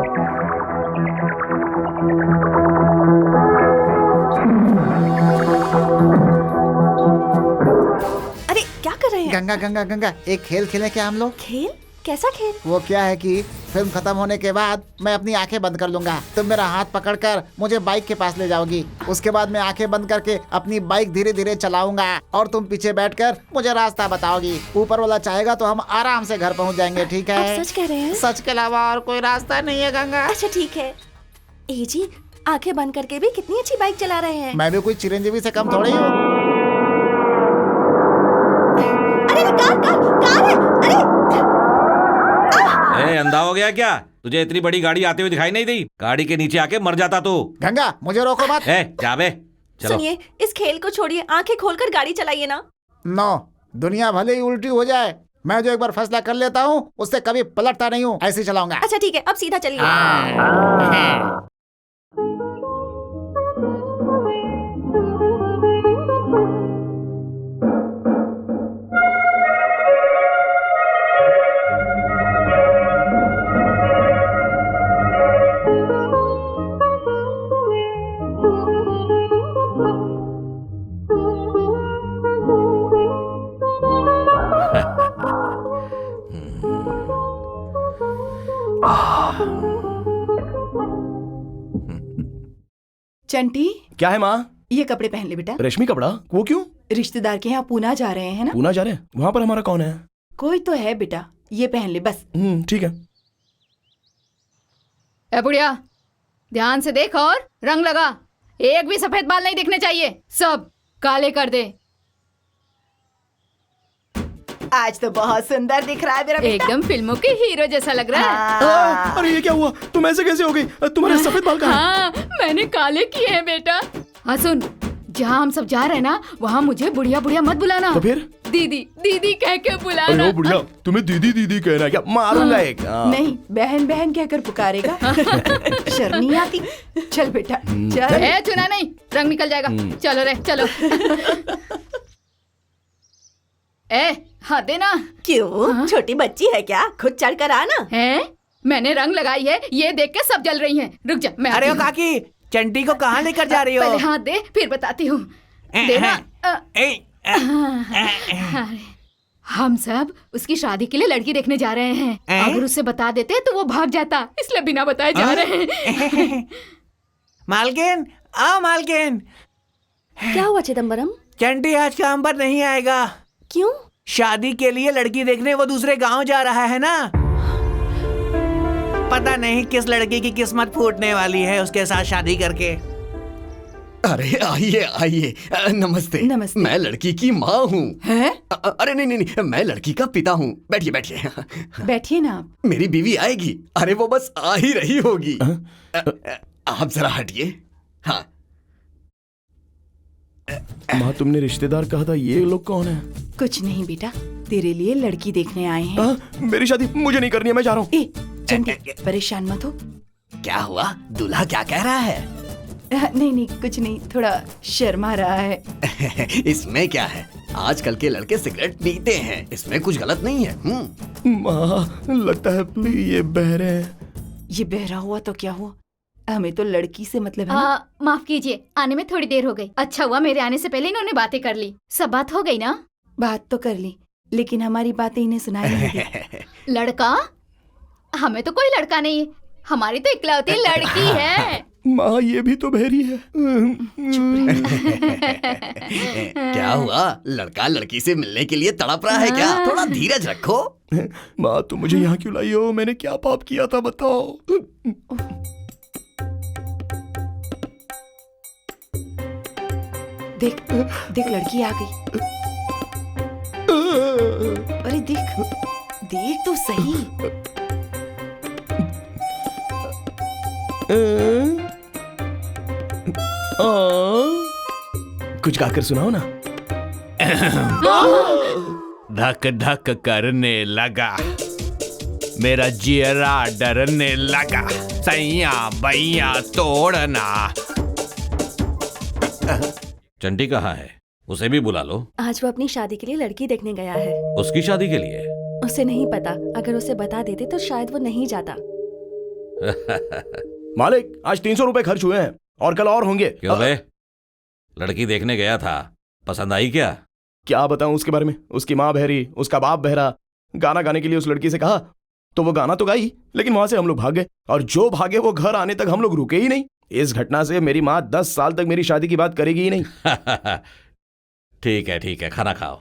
अरे क्या कर रहे हैं? गंगा गंगा गंगा, एक खेल खेलें क्या हम लोग? खेल? कैसा खेल? वो क्या है कि फिल्म खत्म होने के बाद मैं अपनी आंखें बंद कर लूंगा, तुम मेरा हाथ पकड़कर मुझे बाइक के पास ले जाओगी। उसके बाद मैं आंखें बंद करके अपनी बाइक धीरे धीरे चलाऊंगा और तुम पीछे बैठकर मुझे रास्ता बताओगी। ऊपर वाला चाहेगा तो हम आराम से घर पहुंच जाएंगे, ठीक है? आप सच कह रहे हैं? सच के अलावा और कोई रास्ता नहीं है गंगा। अच्छा ठीक है। ए जी, आंखें बंद करके भी कितनी अच्छी बाइक चला रहे हैं। मैं भी कोई चिरंजीवी से कम थोड़ी हूँ। अरे कार है। अरे अंधा हो गया क्या? तुझे इतनी बड़ी गाड़ी आते हुए दिखाई नहीं दी? गाड़ी के नीचे आके मर जाता तू। गंगा मुझे रोको मत। जा बे, चलो। सुनिए, इस खेल को छोड़िए, आंखें खोलकर गाड़ी चलाइए ना। नो, दुनिया भले ही उल्टी हो जाए, मैं जो एक बार फैसला कर लेता हूँ उससे कभी पलटता नहीं हूँ, ऐसे चलाऊंगा। अच्छा ठीक है, अब सीधा चलिए। चंटी, क्या है माँ? ये कपड़े पहन ले बेटा। रेशमी कपड़ा? वो क्यों? रिश्तेदार के यहाँ पूना जा रहे हैं ना। पूना जा रहे हैं? वहाँ पर हमारा कौन है? कोई तो है बेटा, ये पहन ले बस। ठीक है। ए बुढ़िया, ध्यान से देख और रंग लगा। एक भी सफेद बाल नहीं दिखने चाहिए, सब काले कर दे। आज तो बहुत सुंदर दिख रहा है मेरा बेटा। एकदम फिल्मों के हीरो जैसा लग रहा है। अरे ये क्या हुआ? तुम ऐसे कैसे हो गई? तुम्हारे सफेद बाल कहाँ हैं? हाँ, मैंने काले किए हैं बेटा। हाँ सुन, जहाँ हम सब जा रहे हैं ना, वहाँ मुझे बुढ़िया बुढ़िया मत बुलाना। तो फिर? दीदी दीदी कह के बुलाना। अरे बुढ़िया, तुम्हें दीदी दीदी कहना है क्या? मारूंगा एक। नहीं, बहन बहन कहकर पुकारेगा। शर्म नहीं आती? चल बेटा चल। ए चुना नहीं, रंग निकल जाएगा। चलो रे चलो। ए हाँ देना। क्यों? छोटी बच्ची है क्या? खुद चढ़ कर आना। है? मैंने रंग लगाई है, ये देख के सब जल रही हैं। रुक जा, मैं अरे आती ओ हूँ। काकी, चंटी को कहाँ लेकर जा रही हो? पहले हाथ दे, फिर बताती हूँ। देना। हम सब उसकी शादी के लिए लड़की देखने जा रहे हैं। अगर उसे बता देते तो वो भाग जाता, इसलिए बिना बताए जा रहे हैं। मालकिन, मालकिन। क्या हुआ चिदम्बरम? चंटी आज काम पर नहीं आएगा। क्यों? शादी के लिए लड़की देखने वो दूसरे गांव जा रहा है ना। पता नहीं किस लड़की की किस्मत फूटने वाली है उसके साथ शादी करके। अरे आइए आइए, नमस्ते। नमस्ते। मैं लड़की की माँ हूँ। हैं? अरे नहीं नहीं नहीं, मैं लड़की का पिता हूँ। बैठिए बैठिए। बैठिए ना आप। मेरी बीवी आएगी। अरे वो बस आ ही रही होगी। आप जरा हटिए। हाँ माँ, तुमने रिश्तेदार कहा था, ये लोग कौन है? कुछ नहीं बेटा, तेरे लिए लड़की देखने आए हैं। मेरी शादी मुझे नहीं करनी है, मैं जा रहा हूँ। ए चंटी, परेशान मत हो। क्या हुआ? दूल्हा क्या कह रहा है? नहीं नहीं, कुछ नहीं, थोड़ा शर्मा रहा है। इसमें क्या है? आजकल के लड़के सिगरेट पीते हैं, इसमें कुछ गलत नहीं है। माँ, लगता है ये बहरे हैं। ये बहरा हुआ तो क्या हुआ, हमें तो लड़की से मतलब है ना। माफ कीजिए, आने में थोड़ी देर हो गई। अच्छा हुआ मेरे आने से पहले इन्होंने बातें कर ली। सब बात हो गई ना? बात तो कर ली, लेकिन हमारी बातें इन्हें सुनाई नहीं दी। लड़का? हमें तो कोई लड़का नहीं है, हमारी तो इकलौती लड़की है। माँ, ये भी तो बहरी है। क्या हुआ? लड़का लड़की से मिलने के लिए तड़प रहा है क्या? थोड़ा धीरज रखो। माँ, तुम मुझे यहाँ क्यों लाई हो? मैंने क्या पाप किया था बताओ? देख देख, लड़की आ गई। अरे देख देख तो सही। कुछ गाकर सुनाओ ना। धक धक करने लगा, मेरा जियरा डरने लगा, सैया बैया तोड़ना। चंटी कहाँ है? उसे भी बुला लो। आज वो अपनी शादी के लिए लड़की देखने गया है। उसकी शादी के लिए? उसे नहीं पता, अगर उसे बता देते तो शायद वो नहीं जाता। मालिक, आज 300 रुपए खर्च हुए हैं और कल और होंगे। क्यों बे? लड़की देखने गया था, पसंद आई क्या? क्या बताऊं उसके बारे में। उसकी माँ बहरी, उसका बाप बहरा। गाना गाने के लिए उस लड़की से कहा तो वो गाना तो गाई, लेकिन वहां से हम लोग भाग गए, और जो भागे वो घर आने तक हम लोग रुके ही नहीं। इस घटना से मेरी माँ 10 साल तक मेरी शादी की बात करेगी ही नहीं। ठीक है, खाना खाओ।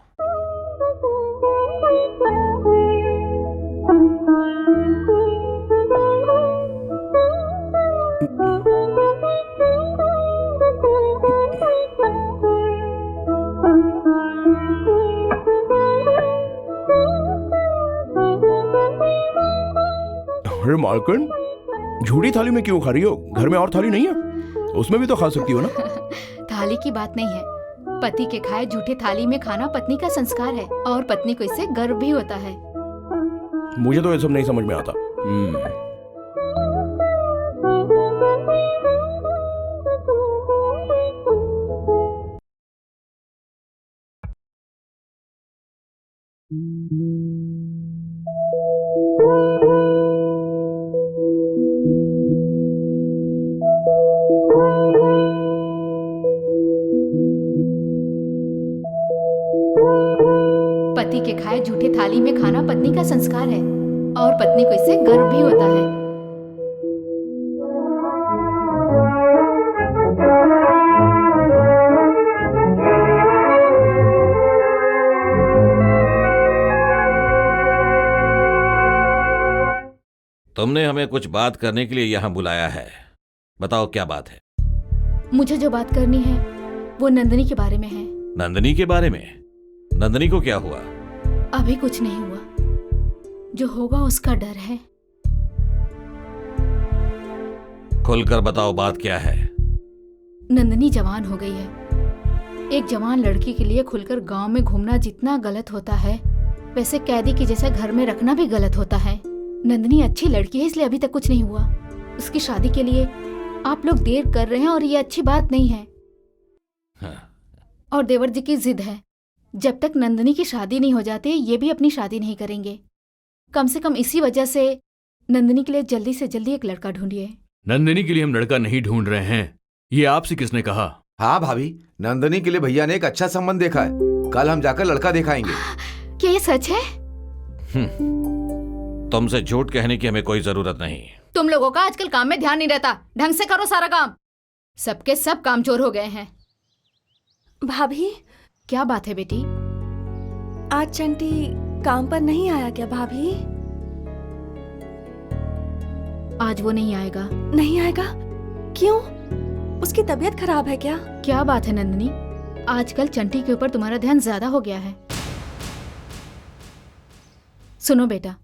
अरे मालकिन, झूठी थाली में क्यों खा रही हो? घर में और थाली नहीं है? उसमें भी तो खा सकती हो ना। थाली की बात नहीं है, पति के खाए झूठे थाली में खाना पत्नी का संस्कार है, और पत्नी को इससे गर्व भी होता है। मुझे तो ये सब नहीं समझ में आता। पति के खाए झूठे थाली में खाना पत्नी का संस्कार है, और पत्नी को इससे गर्व भी होता है। तुमने हमें कुछ बात करने के लिए यहाँ बुलाया है, बताओ क्या बात है? मुझे जो बात करनी है वो नंदिनी के बारे में है। नंदिनी के बारे में? नंदिनी को क्या हुआ? अभी कुछ नहीं हुआ, जो होगा उसका डर है। खुलकर बताओ बात क्या है? नंदिनी जवान हो गई है। एक जवान लड़की के लिए खुलकर गांव में घूमना जितना गलत होता है, वैसे कैदी के जैसा घर में रखना भी गलत होता है। नंदिनी अच्छी लड़की है, इसलिए अभी तक कुछ नहीं हुआ। उसकी शादी के लिए आप लोग देर कर रहे हैं और ये अच्छी बात नहीं है। और देवर जी की जिद है, जब तक नंदिनी की शादी नहीं हो जाती ये भी अपनी शादी नहीं करेंगे। कम से कम इसी वजह से नंदिनी के लिए जल्दी से जल्दी एक लड़का ढूंढिए। नंदिनी के लिए हम लड़का नहीं ढूंढ रहे हैं, ये आपसे किसने कहा? हाँ भाभी, नंदिनी के लिए भैया ने एक अच्छा संबंध देखा है, कल हम जाकर लड़का दिखाएंगे। क्या ये सच है? तुमसे झूठ कहने की हमें कोई जरूरत नहीं। तुम लोगों का आजकल काम में ध्यान नहीं रहता, ढंग से करो सारा काम। सबके सब काम चोर हो गए हैं। भाभी, क्या बात है बेटी? आज चंटी काम पर नहीं आया क्या भाभी? आज वो नहीं आएगा। नहीं आएगा? क्यों? उसकी तबीयत खराब है क्या? क्या बात है नंदिनी, आजकल चंटी के ऊपर तुम्हारा ध्यान ज्यादा हो गया है। सुनो बेटा,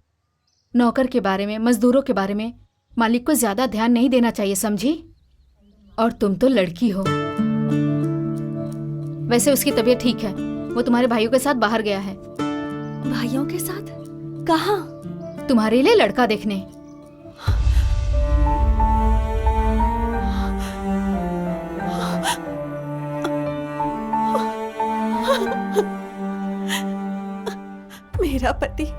नौकर के बारे में, मजदूरों के बारे में मालिक को ज्यादा ध्यान नहीं देना चाहिए, समझी? और तुम तो लड़की हो। वैसे उसकी तबीयत ठीक है, वो तुम्हारे भाइयों के साथ बाहर गया है। भाइयों के साथ? कहाँ? तुम्हारे लिए लड़का देखने। मेरा पति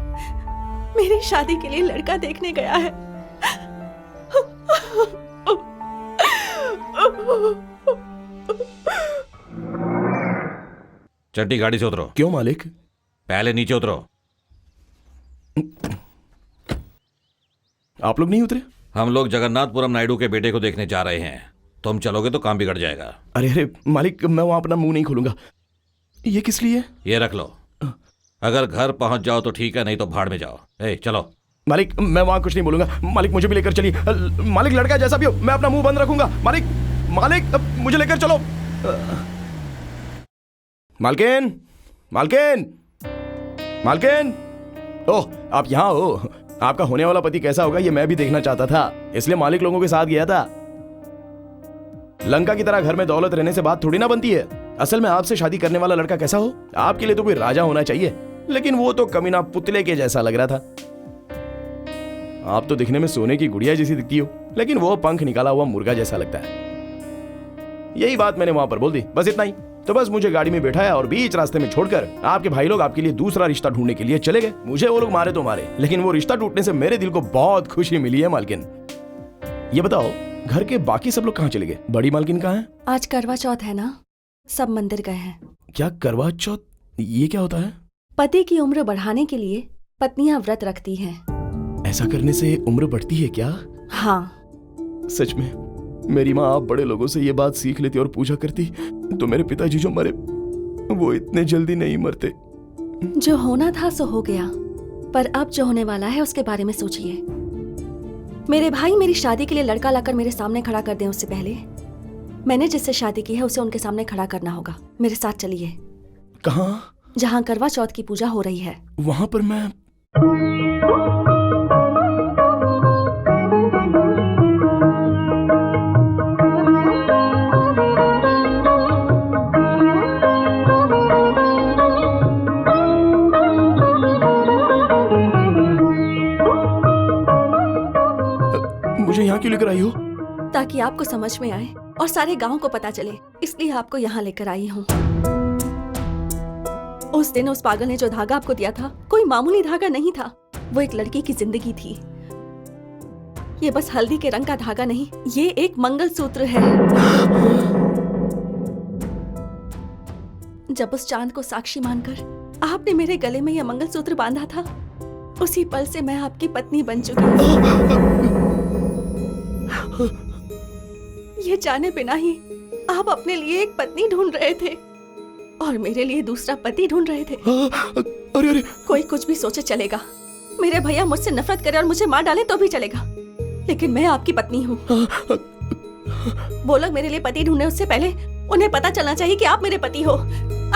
मेरी शादी के लिए लड़का देखने गया है। चट्टी, गाड़ी से उतरो। क्यों मालिक? पहले नीचे उतरो। आप लोग नहीं उतरे? हम लोग जगन्नाथपुरम नायडू के बेटे को देखने जा रहे हैं, तुम चलोगे तो काम बिगड़ जाएगा। अरे अरे मालिक, मैं वहां अपना मुंह नहीं खोलूंगा। ये किस लिए? ये रख लो, अगर घर पहुंच जाओ तो ठीक है, नहीं तो भाड़ में जाओ। चलो। मालिक, मैं वहां कुछ नहीं बोलूंगा। मालिक, मुझे भी लेकर चलिए। मालिक, लड़का जैसा भी हो मैं अपना मुंह बंद रखूंगा। मालिक, मालिक, मुझे लेकर चलो। मालकिन, मालकिन, मालकिन। ओह, आप यहाँ हो। आपका होने वाला पति कैसा होगा ये मैं भी देखना चाहता था, इसलिए मालिक लोगों के साथ गया था। लंका की तरह घर में दौलत रहने से बात थोड़ी ना बनती है। असल में आपसे शादी करने वाला लड़का कैसा हो, आपके लिए तो कोई राजा होना चाहिए, लेकिन वो तो कमीना पुतले के जैसा लग रहा था। आप तो दिखने में सोने की गुड़िया जैसी दिखती हो, लेकिन वो पंख निकाला हुआ मुर्गा जैसा लगता है। यही बात मैंने वहां पर बोल दी, बस इतना ही। तो बस मुझे गाड़ी में बैठाया और बीच रास्ते में छोड़कर आपके भाई लोग आपके लिए दूसरा रिश्ता ढूंढने के लिए चले गए। मुझे वो लोग मारे तो मारे, लेकिन वो रिश्ता टूटने से मेरे दिल को बहुत खुशी मिली है मालकिन। ये बताओ, घर के बाकी सब लोग कहाँ चले गए? बड़ी मालकिन कहाँ है? आज करवा चौथ है ना, सब मंदिर गए हैं। क्या करवा चौथ? ये क्या होता है? पति की उम्र बढ़ाने के लिए पत्नियां व्रत रखती हैं। ऐसा करने से उम्र बढ़ती है क्या? हाँ। सच में मेरी माँ आप बड़े लोगों से ये बात सीख लेती और पूछा करती तो मेरे पिताजी जो मरे वो इतने जल्दी नहीं मरते। जो होना था सो हो गया, पर अब जो होने वाला है उसके बारे में सोचिए। मेरे भाई मेरी शादी के लिए लड़का लाकर मेरे सामने खड़ा कर दें, उससे पहले मैंने जिससे शादी की है उसे उनके सामने खड़ा करना होगा। मेरे साथ चलिए। कहाँ? जहाँ करवा चौथ की पूजा हो रही है। वहां पर मैं मुझे यहाँ क्यों लेकर आई हो? ताकि आपको समझ में आए और सारे गांव को पता चले, इसलिए आपको यहाँ लेकर आई हूँ। उस दिन उस पागल ने जो धागा आपको दिया था कोई मामूली धागा नहीं था, वो एक लड़की की जिंदगी थी। ये बस हल्दी के रंग का धागा नहीं, ये एक मंगलसूत्र है। जब उस चांद को साक्षी मानकर आपने मेरे गले में यह मंगलसूत्र बांधा था, उसी पल से मैं आपकी पत्नी बन चुकी हूँ। ये जाने बिना ही आप अपने लिए एक पत्नी ढूंढ रहे थे और मेरे लिए दूसरा पति ढूंढ रहे थे। अरे अरे, कोई कुछ भी सोचे चलेगा, मेरे भैया मुझसे नफरत करे और मुझे मार डाले तो भी चलेगा, लेकिन मैं आपकी पत्नी हूँ। वो लोग मेरे लिए पति ढूंढने उससे पहले उन्हें पता चलना चाहिए कि आप मेरे पति हो।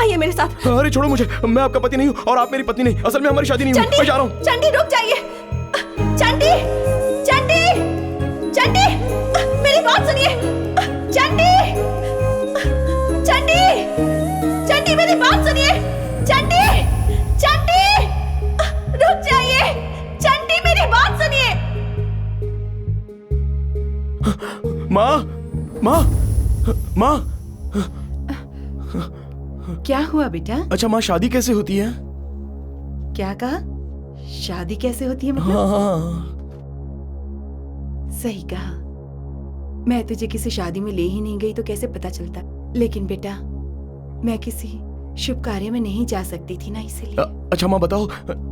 आइए मेरे साथ। अरे छोड़ो मुझे, मैं आपका पति नहीं हूँ और आप मेरी पत्नी नहीं। असल में हमारी शादी नहीं हुई। मैं जा रहा हूँ। चंडी रुक जाइए। चंडी, चंडी, चंडी, मेरी बात सुनिए। चंडी, चंडी, चंडी, मेरी बात सुनिए। चंडी, चंडी, रुक जाइए। चंडी, मेरी बात सुनिए। माँ, माँ, माँ। क्या हुआ बेटा? अच्छा माँ, शादी कैसे होती है? क्या कहा? शादी कैसे होती है मतलब? हाँ। सही कहा। मैं तुझे किसी शादी में ले ही नहीं गई तो कैसे पता चलता। लेकिन बेटा, मैं किसी शुभ कार्य में नहीं जा सकती थी ना, इसीलिए। अच्छा माँ बताओ,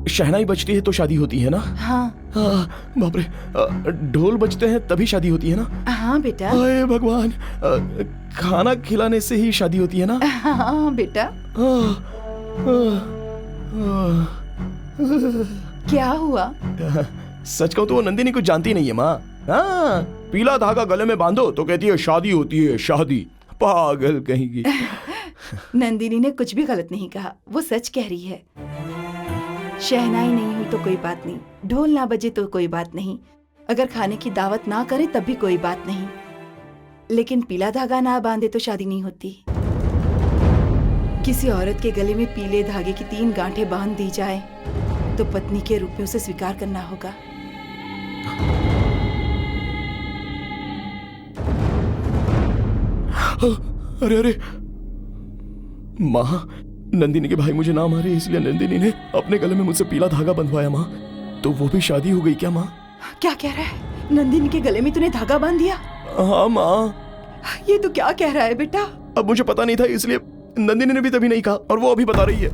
शहनाई बजती है तो शादी होती है ना? हाँ। बाप रे, ढोल बजते हैं तभी शादी होती है ना? हाँ बेटा। हाय भगवान, खाना खिलाने से ही शादी होती है ना? हाँ बेटा। क्या हुआ? सच कहूं तो वो नंदिनी कुछ जानती नहीं है माँ। हाँ, पीला धागा गले में बांधो तो कहती है शादी होती है, शादी। पागल कहीं की। नंदिनी ने कुछ भी गलत नहीं कहा, वो सच कह रही है। शहनाई नहीं हुई तो कोई बात नहीं, ढोल ना बजे तो कोई बात नहीं, अगर खाने की दावत ना करे तब भी कोई बात नहीं, लेकिन पीला धागा ना बांधे तो शादी नहीं होती। किसी औरत के गले में पीले धागे की 3 गांठें बांध दी जाए तो पत्नी के रूप में उसे स्वीकार करना होगा। अरे अरे माँ, नंदिनी के भाई मुझे ना मारे इसलिए नंदिनी ने अपने गले में मुझसे पीला धागा बंधवाया माँ। तो वो भी शादी हो गई क्या माँ? क्या कह रहा है? नंदिनी के गले में तूने धागा बांध दिया? हाँ माँ। ये तो क्या कह रहा है बेटा? अब मुझे पता नहीं था इसलिए नंदिनी ने भी तभी नहीं कहा और वो अभी बता रही है।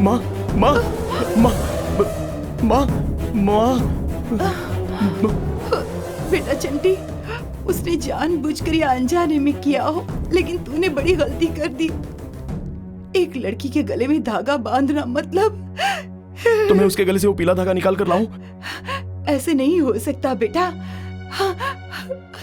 माँ, माँ, माँ, माँ, माँ। बेटा चंटी, उसने जानबूझकर या अनजाने में किया हो, लेकिन तूने बड़ी गलती कर दी। एक लड़की के गले में धागा बांधना मतलब। तो मैं उसके गले से वो पीला धागा निकाल कर लाऊं? ऐसे नहीं हो सकता बेटा।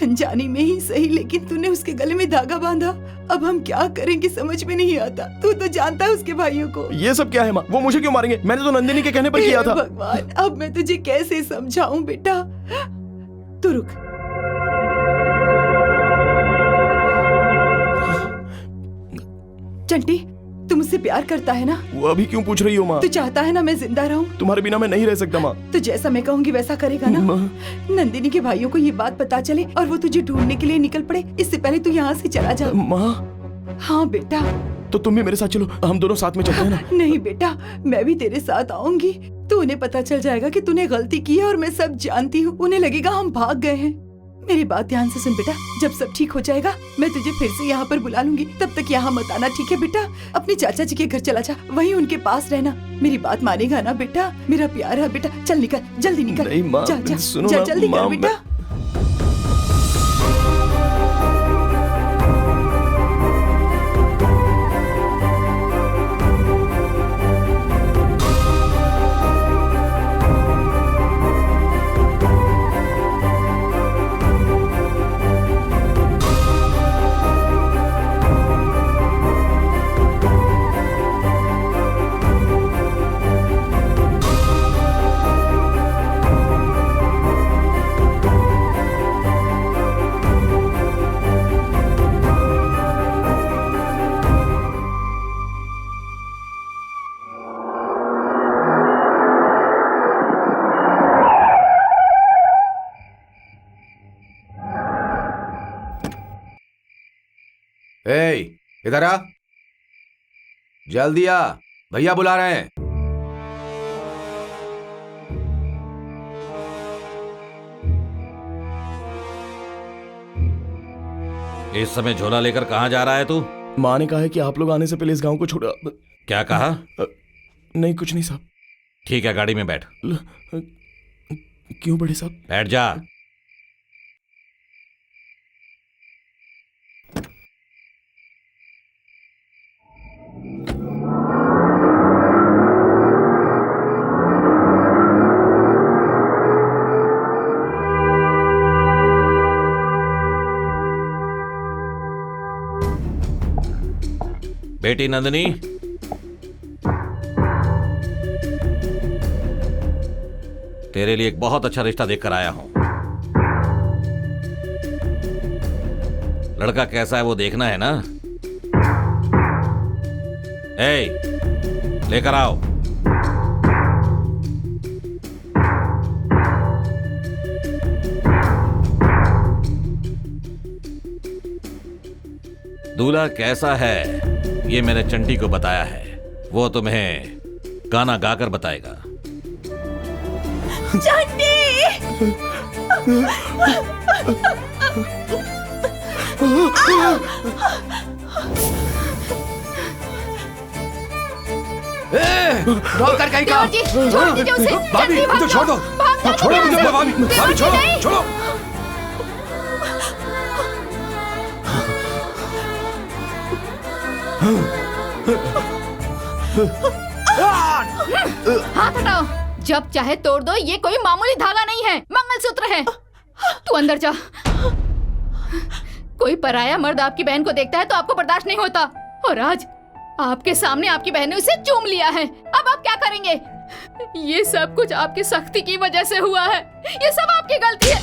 अनजाने में ही सही, लेकिन तूने उसके गले में धागा बांधा। अब हम क्या करेंगे समझ में नहीं आता। तू तो जानता है उसके भाइयों को। ये सब क्या है माँ? वो मुझे क्यों मारेंगे? मैंने तो नंदिनी के कहने पर किया था। भगवान, अब मैं तुझे कैसे समझाऊं बेटा। तू रुक। चंटी, तू मुझसे प्यार करता है ना? वो अभी क्यों पूछ रही हो माँ? तू चाहता है ना मैं जिंदा रहूं? तुम्हारे बिना मैं नहीं रह सकता माँ। तो जैसा मैं कहूंगी वैसा करेगा ना? नंदिनी के भाइयों को ये बात पता चले और वो तुझे ढूंढने के लिए निकल पड़े, इससे पहले तू यहाँ से चला जा। माँ। हाँ बेटा। तो तुम भी मेरे साथ चलो, हम दोनों साथ में चलते हैं ना। नहीं बेटा, मैं भी तेरे साथ आऊंगी। तो उन्हें पता चल जाएगा कि तूने गलती की है और मैं सब जानती हूँ। उन्हें लगेगा हम भाग गए हैं। मेरी बात ध्यान से सुन बेटा, जब सब ठीक हो जाएगा मैं तुझे फिर से यहाँ पर बुला लूंगी। तब तक यहाँ मत आना, ठीक है बेटा? अपने चाचा जी के घर चला जा, वहीं उनके पास रहना। मेरी बात मानेगा ना बेटा? मेरा प्यार है बेटा। चल निकल, जल्दी निकल। नहीं माँ, जा जा सुनो जा, ना, जल्दी कर माँ, बेटा। ए, इधर आ, जल्दी आ, भैया बुला रहे हैं। इस समय झोला लेकर कहाँ जा रहा है तू? माँ ने कहा है कि आप लोग आने से पहले इस गांव को छोड़ा। क्या कहा? नहीं कुछ नहीं साहब। ठीक है, गाड़ी में बैठ। क्यों बड़े साहब? बैठ जा। बेटी नंदिनी, तेरे लिए एक बहुत अच्छा रिश्ता देखकर आया हूं। लड़का कैसा है वो देखना है ना? ए, लेकर आओ। दूल्हा कैसा है ये मैंने चंटी को बताया है। वो तुम्हें गाना गाकर बताएगा। चंटी! नौकर कहीं का? छोड़ दीजिए उसे। भाभी, जल्दी भाग मुझे छोड़ दो। भाग छोड़ो मुझे, भाभी, भाभी छोड़ो, छोड़ो। हाथ हटाओ। जब चाहे तोड़ दो, ये कोई मामूली धागा नहीं है, मंगलसूत्र है। तू अंदर जा। कोई पराया मर्द आपकी बहन को देखता है तो आपको बर्दाश्त नहीं होता, और आज आपके सामने आपकी बहन ने उसे चूम लिया है। अब आप क्या करेंगे? ये सब कुछ आपकी सख्ती की वजह से हुआ है। ये सब आपकी गलती है।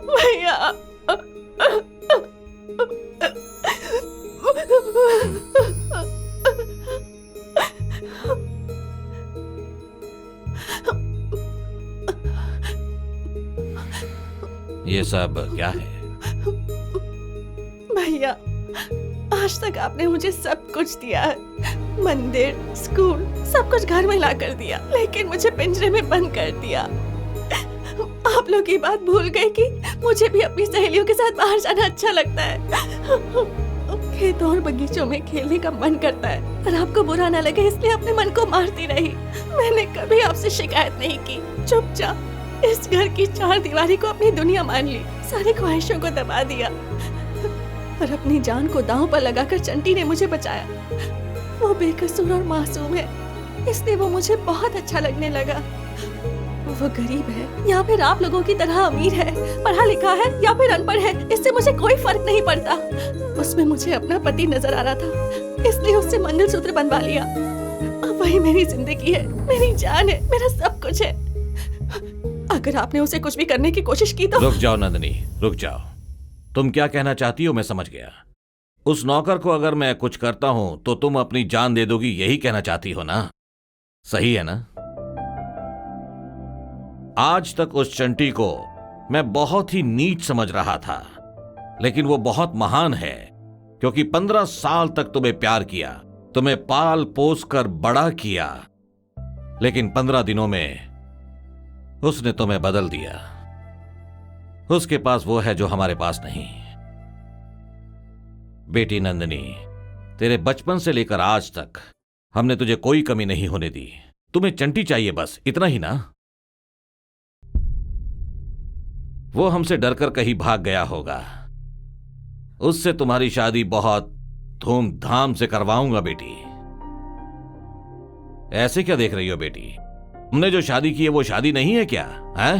भैया, ये सब क्या है? भैया, आज तक आपने मुझे सब कुछ दिया है, मंदिर, स्कूल, सब कुछ घर में ला कर दिया, लेकिन मुझे पिंजरे में बंद कर दिया। आप लोग ये बात भूल गए कि मुझे भी अपनी सहेलियों के साथ बाहर जाना अच्छा लगता है। खेतों और बगीचों में खेलने का मन करता है, और आपको बुरा ना लगे इसलिए अपने मन को मारती रही। मैंने कभी आपसे शिकायत नहीं की, चुपचाप इस घर की चार दीवारी को अपनी दुनिया मान ली, सारी ख्वाहिशों को दबा दिया। पर अपनी जान को दांव पर लगाकर चंटी ने मुझे बचाया। वो बेकसूर और मासूम है, इसलिए वो मुझे बहुत अच्छा लगने लगा। वो गरीब है या फिर आप लोगों की तरह अमीर है, पढ़ा लिखा है या फिर अनपढ़ है, इससे मुझे कोई फर्क नहीं पड़ता। उसमें मुझे अपना पति नजर आ रहा था, इसलिए उससे मंगलसूत्र बनवा लिया। अब वही मेरी जिंदगी है, मेरी जान है, मेरा सब कुछ है। अगर आपने उसे कुछ भी करने की कोशिश की तो। रुक जाओ नंदिनी, रुक जाओ। तुम क्या कहना चाहती हो मैं समझ गया। उस नौकर को अगर मैं कुछ करता हूं तो तुम अपनी जान दे दोगी, यही कहना चाहती हो ना? सही है ना? आज तक उस चंटी को मैं बहुत ही नीच समझ रहा था, लेकिन वो बहुत महान है, क्योंकि 15 साल तक तुम्हें प्यार किया, तुम्हें पाल पोस कर बड़ा किया, लेकिन 15 दिनों में उसने तुम्हें बदल दिया। उसके पास वो है जो हमारे पास नहीं। बेटी नंदिनी, तेरे बचपन से लेकर आज तक हमने तुझे कोई कमी नहीं होने दी। तुम्हें चंटी चाहिए, बस इतना ही ना? वो हमसे डरकर कहीं भाग गया होगा। उससे तुम्हारी शादी बहुत धूमधाम से करवाऊंगा बेटी। ऐसे क्या देख रही हो बेटी? तुमने जो शादी की है वो शादी नहीं है क्या? हैं?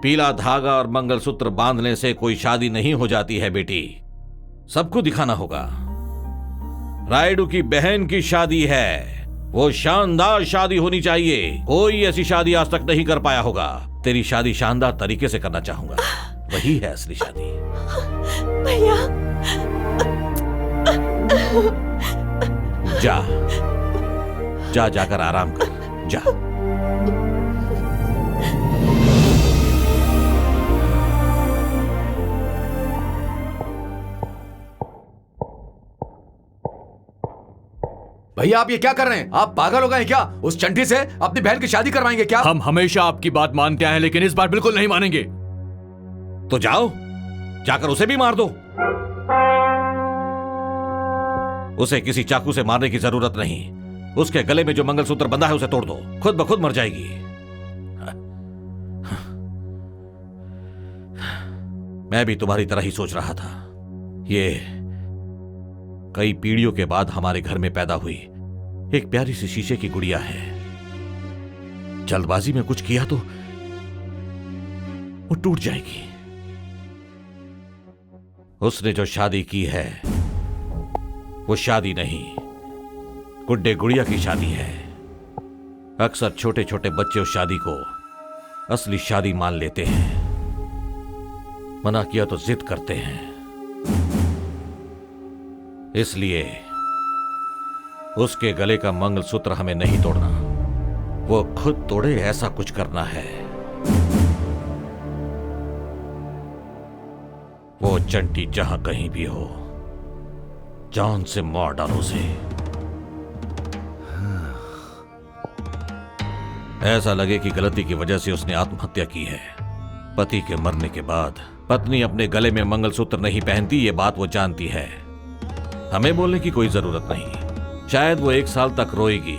पीला धागा और मंगलसूत्र बांधने से कोई शादी नहीं हो जाती है बेटी। सबको दिखाना होगा। रायडू की बहन की शादी है, वो शानदार शादी होनी चाहिए। कोई ऐसी शादी आज तक नहीं कर पाया होगा। तेरी शादी शानदार तरीके से करना चाहूंगा, वही है असली शादी। भैया, जा जा, जाकर आराम कर, जा। भैया आप ये क्या कर रहे हैं? आप पागल हो गए क्या? उस चंटी से अपनी बहन की शादी करवाएंगे क्या? हम हमेशा आपकी बात मानते हैं, लेकिन इस बार बिल्कुल नहीं मानेंगे। तो जाओ, जाकर उसे भी मार दो। उसे किसी चाकू से मारने की जरूरत नहीं। उसके गले में जो मंगलसूत्र बंधा है उसे तोड़ दो, खुद ब खुद मर जाएगी। मैं भी तुम्हारी तरह ही सोच रहा था। ये कई पीढ़ियों के बाद हमारे घर में पैदा हुई एक प्यारी सी शीशे की गुड़िया है। जल्दबाजी में कुछ किया तो वो टूट जाएगी। उसने जो शादी की है वो शादी नहीं, गुड्डे गुड़िया की शादी है। अक्सर छोटे छोटे बच्चे उस शादी को असली शादी मान लेते हैं, मना किया तो जिद करते हैं। इसलिए उसके गले का मंगलसूत्र हमें नहीं तोड़ना, वो खुद तोड़े ऐसा कुछ करना है। वो चंटी जहां कहीं भी हो, जान से मार डालो उसे। ऐसा लगे कि गलती की वजह से उसने आत्महत्या की है। पति के मरने के बाद पत्नी अपने गले में मंगलसूत्र नहीं पहनती, ये बात वो जानती है। हमें बोलने की कोई जरूरत नहीं। शायद वो 1 साल तक रोएगी,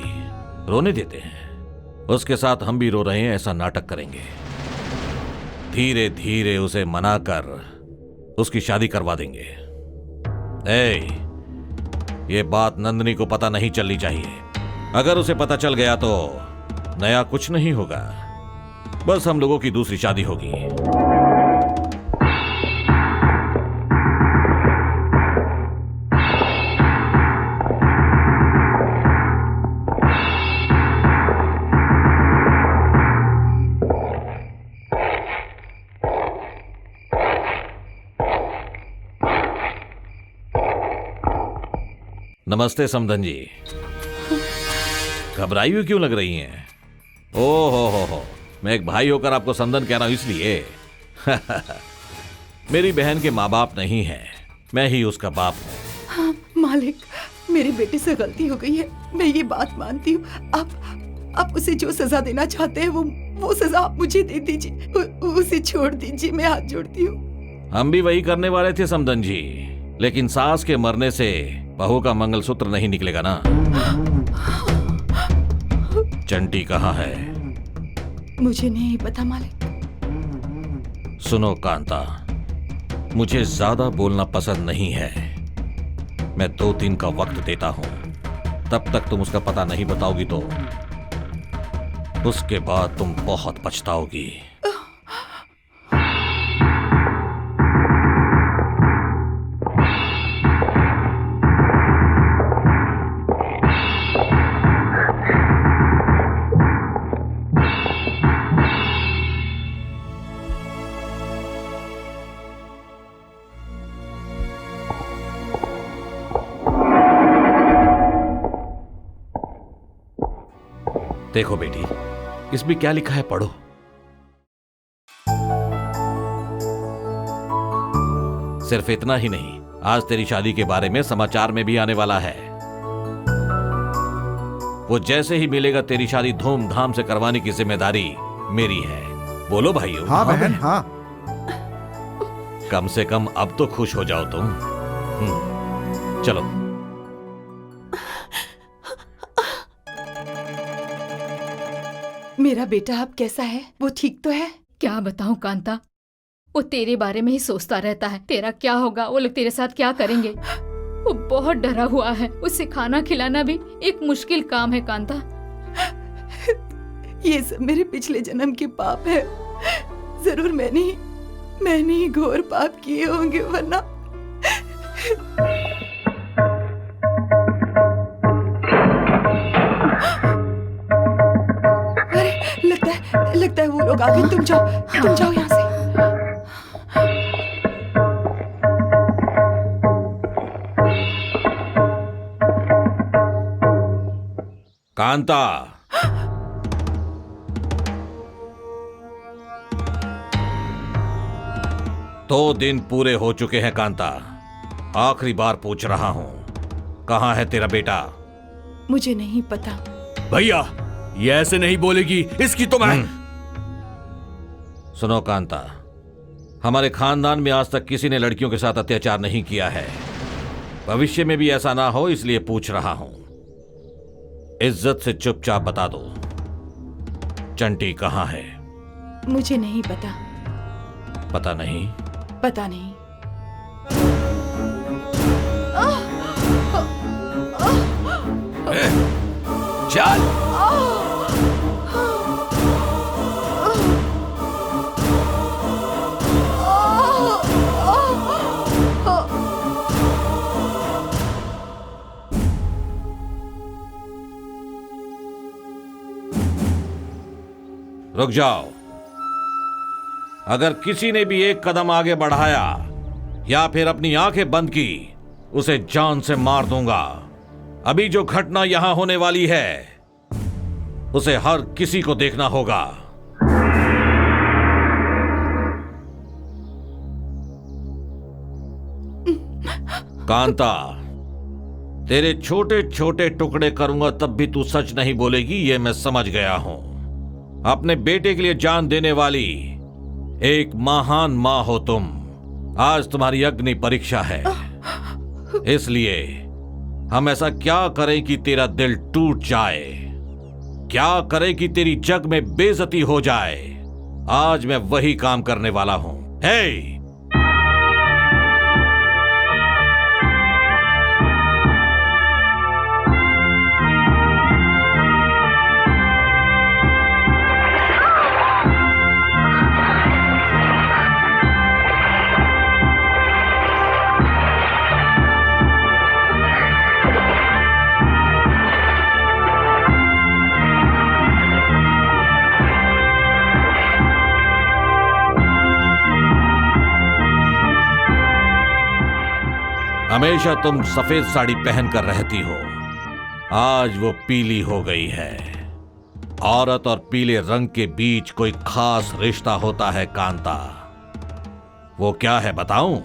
रोने देते हैं। उसके साथ हम भी रो रहे हैं, ऐसा नाटक करेंगे। धीरे धीरे उसे मनाकर उसकी शादी करवा देंगे। ये बात नंदिनी को पता नहीं चलनी चाहिए। अगर उसे पता चल गया तो नया कुछ नहीं होगा, बस हम लोगों की दूसरी शादी होगी। नमस्ते समधन जी। घबराई हुई क्यों लग रही हैं? ओ हो, मैं एक भाई होकर आपको समधन कह रहा हूं इसलिए। मेरी बहन के माँ बाप नहीं है, मैं ही उसका बाप हूँ। हाँ मालिक, मेरे बेटे से गलती हो गई है, मैं ये बात मानती हूँ। आप उसे जो सजा देना चाहते हैं वो सजा आप मुझे दे दीजिए, उसे छोड़ दीजिए, मैं हाथ जोड़ती हूँ। हम भी वही करने वाले थे समधन जी, लेकिन सास के मरने से बहू का मंगलसूत्र नहीं निकलेगा ना। चंटी कहाँ है? मुझे नहीं पता मालिक। सुनो कांता, मुझे ज्यादा बोलना पसंद नहीं है। मैं 2 दिन का वक्त देता हूं। तब तक तुम उसका पता नहीं बताओगी तो उसके बाद तुम बहुत पछताओगी। देखो बेटी, इसमें क्या लिखा है पढ़ो। सिर्फ इतना ही नहीं, आज तेरी शादी के बारे में समाचार में भी आने वाला है। वो जैसे ही मिलेगा तेरी शादी धूमधाम से करवाने की जिम्मेदारी मेरी है। बोलो भाइयों। हाँ बहन, हाँ। कम से कम अब तो खुश हो जाओ तुम। चलो। मेरा बेटा अब कैसा है? वो ठीक तो है? क्या बताऊं कांता, वो तेरे बारे में ही सोचता रहता है। तेरा क्या होगा, वो लोग तेरे साथ क्या करेंगे। वो बहुत डरा हुआ है। उसे खाना खिलाना भी एक मुश्किल काम है कांता। ये सब मेरे पिछले जन्म के पाप है। जरूर मैंने ही घोर पाप किए होंगे, वरना लगता है वो लोग आ गए। तुम जाओ यहाँ से। कांता, दो दिन पूरे हो चुके हैं कांता। आखिरी बार पूछ रहा हूं, कहाँ है तेरा बेटा? मुझे नहीं पता। भैया, ये ऐसे नहीं बोलेगी, इसकी तो मैं। सुनो कांता, हमारे खानदान में आज तक किसी ने लड़कियों के साथ अत्याचार नहीं किया है। भविष्य में भी ऐसा ना हो, इसलिए पूछ रहा हूं। इज्जत से चुपचाप बता दो, चंटी कहाँ है? मुझे नहीं पता। पता नहीं? पता नहीं। चल। रुक जाओ। अगर किसी ने भी एक कदम आगे बढ़ाया या फिर अपनी आंखें बंद की, उसे जान से मार दूंगा। अभी जो घटना यहां होने वाली है, उसे हर किसी को देखना होगा। कांता, तेरे छोटे छोटे टुकड़े करूंगा तब भी तू सच नहीं बोलेगी, ये मैं समझ गया हूं। अपने बेटे के लिए जान देने वाली एक महान मां हो तुम। आज तुम्हारी अग्नि परीक्षा है, इसलिए हम ऐसा क्या करें कि तेरा दिल टूट जाए, क्या करें कि तेरी जग में बेइज्जती हो जाए। आज मैं वही काम करने वाला हूं। हे! हमेशा तुम सफेद साड़ी पहनकर रहती हो, आज वो पीली हो गई है। औरत और पीले रंग के बीच कोई खास रिश्ता होता है कांता। वो क्या है बताऊं?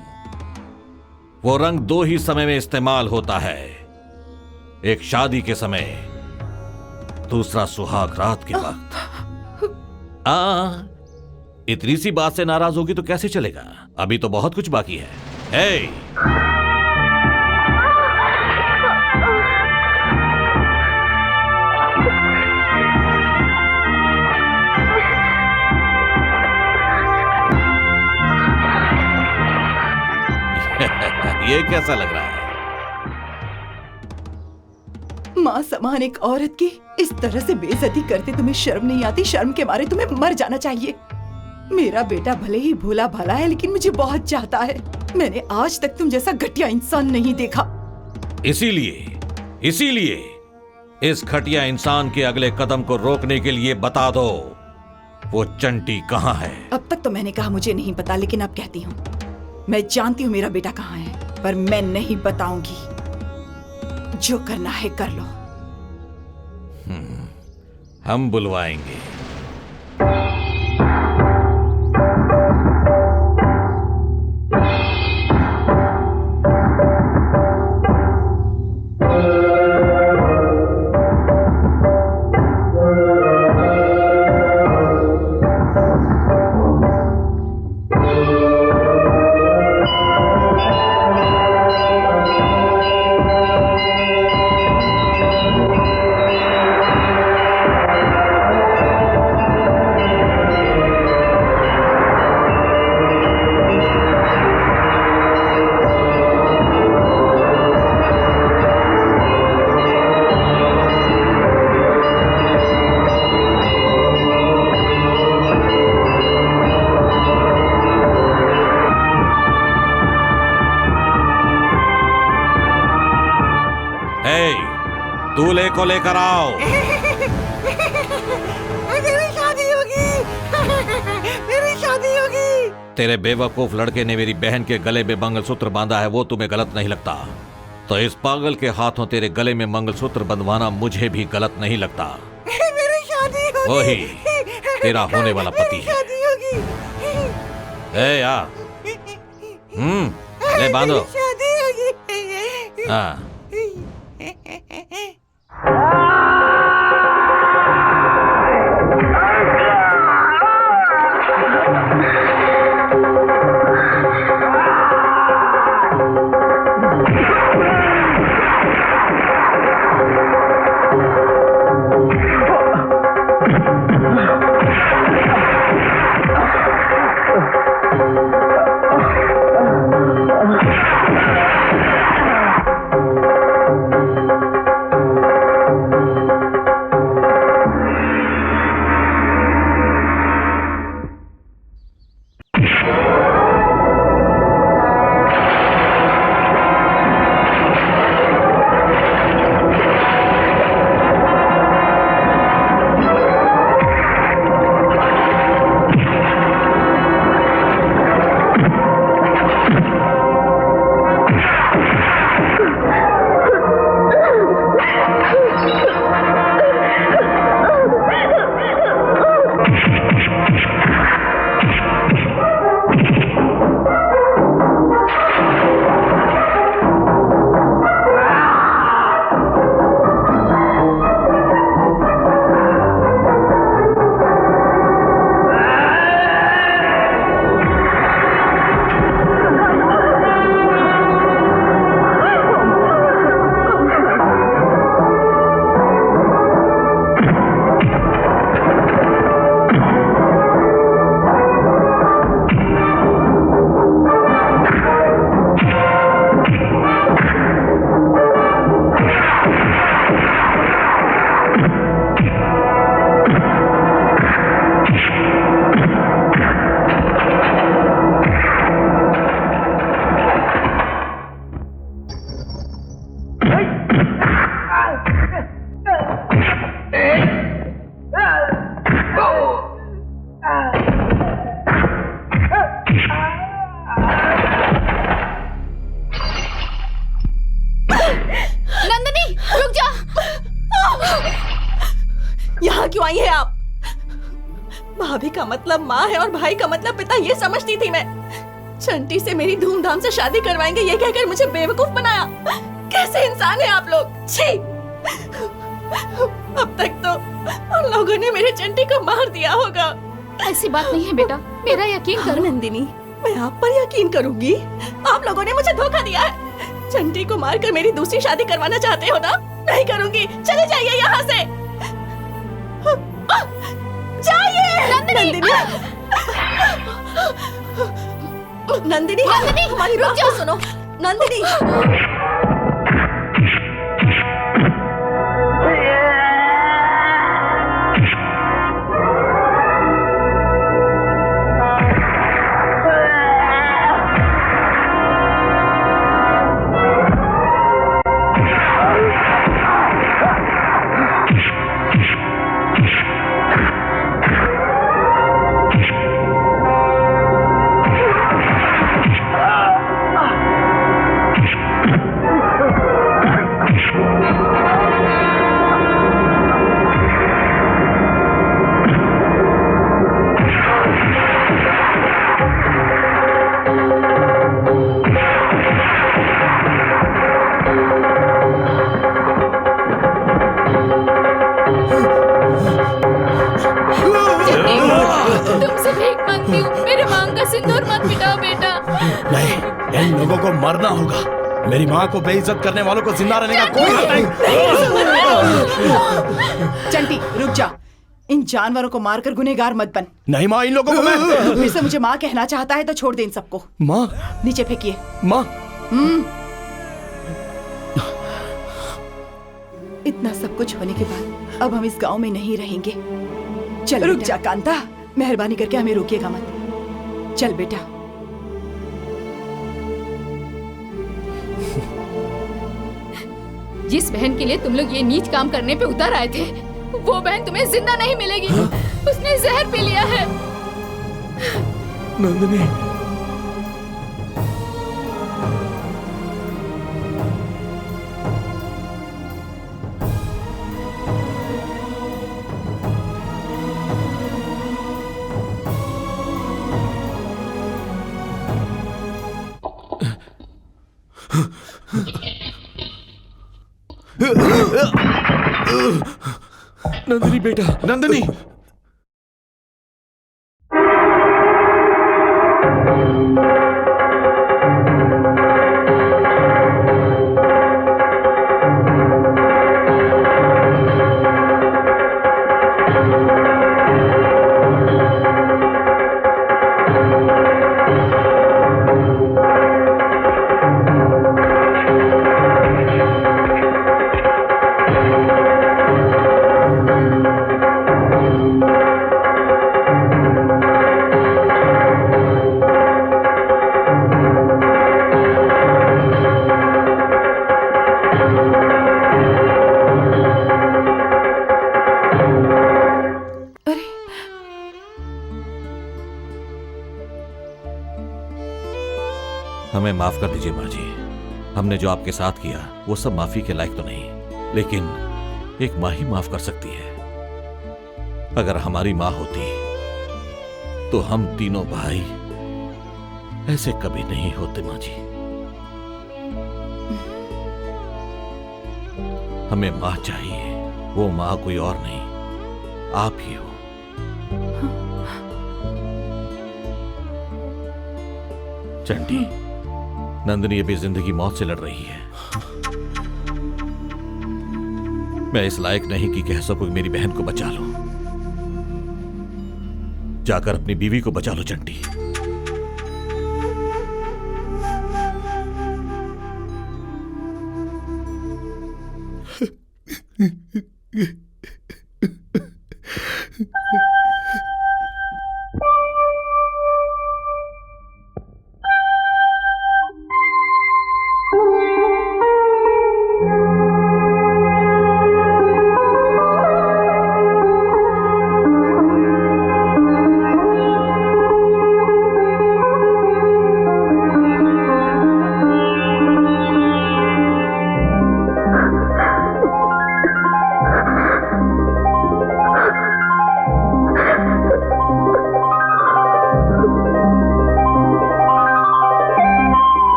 वो रंग 2 ही समय में इस्तेमाल होता है, एक शादी के समय, दूसरा सुहाग रात के वक्त। इतनी सी बात से नाराज होगी तो कैसे चलेगा? अभी तो बहुत कुछ बाकी है। ये कैसा लग रहा है? माँ समान एक औरत की इस तरह से बेइज्जती करते तुम्हें शर्म नहीं आती? शर्म के मारे तुम्हें मर जाना चाहिए। मेरा बेटा भले ही भोला भाला है लेकिन मुझे बहुत चाहता है। मैंने आज तक तुम जैसा घटिया इंसान नहीं देखा। इसीलिए इस घटिया इंसान के अगले कदम को रोकने के लिए बता दो, वो चंटी कहाँ है? अब तक तो मैंने कहा मुझे नहीं पता, लेकिन अब कहती हूँ मैं जानती हूँ मेरा बेटा कहाँ है, पर मैं नहीं बताऊंगी। जो करना है कर लो। हम बुलवाएंगे। दूल्हे को लेकर आओ। मेरी शादी होगी। मेरी शादी होगी। तेरे बेवकूफ लड़के ने मेरी बहन के गले में मंगलसूत्र बांधा है, वो तुम्हें गलत नहीं लगता? तो इस पागल के हाथों तेरे गले में मंगलसूत्र बंधवाना मुझे भी गलत नहीं लगता। मेरी शादी होगी। वही तेरा होने वाला पति है। शादी होगी। ए यार, ले बांधो। शादी होगी। हाँ। क्यों आई है आप? भाभी का मतलब माँ है और भाई का मतलब पिता, ये समझती थी मैं। चंटी से मेरी धूमधाम से शादी करवाएंगे ये कहकर मुझे बेवकूफ बनाया। कैसे इंसान है आप लोग, छी! अब तक तो उन लोगों ने मेरे चंटी को मार दिया होगा। ऐसी बात नहीं है बेटा, मेरा यकीन करो। नंदिनी, मैं आप पर यकीन करूंगी। आप लोगों ने मुझे धोखा दिया है। चंटी को मारकर मेरी दूसरी शादी करवाना चाहते हो ना? नहीं करूंगी, चले जाइए यहाँ से। जाइए। नंदिनी, नंदिनी, हमारी बात तो सुनो। नंदिनी। तुमसे भीख मांगती हूँ, मेरे मांग का सिंदूर मत मिटाओ बेटा। नहीं, इन लोगों को मरना होगा। मेरी माँ को बेइज्जत करने वालों को जिंदा रहने का कोई हक नहीं। चंटी रुक जा, इन जानवरों को मारकर गुनहगार मत बन। नहीं माँ, इन लोगों को मैं फिर से मुझे माँ कहना चाहता है तो छोड़ दे इन सबको। माँ, नीचे फेंकिए। माँ, इतना सब कुछ होने के बाद अब हम इस गांव में नहीं रहेंगे। चल रुक जा कांता, मेहरबानी करके हमें रोकिएगा मत। चल बेटा। जिस बहन के लिए तुम लोग ये नीच काम करने पे उतर आए थे, वो बहन तुम्हें जिंदा नहीं मिलेगी। उसने जहर पी लिया है। नंदिनी, नंदिनी बेटा, नंदिनी, हमें माफ कर दीजिए माँ जी। हमने जो आपके साथ किया वो सब माफी के लायक तो नहीं, लेकिन एक माँ ही माफ कर सकती है। अगर हमारी माँ होती तो हम तीनों भाई ऐसे कभी नहीं होते माँ जी। हमें माँ चाहिए, वो माँ कोई और नहीं, आप ही हो। चंटी, नंदिनी अभी जिंदगी मौत से लड़ रही है। मैं इस लायक नहीं कि कह सकूं कि मेरी बहन को बचा लो। जाकर अपनी बीवी को बचा लो चंटी।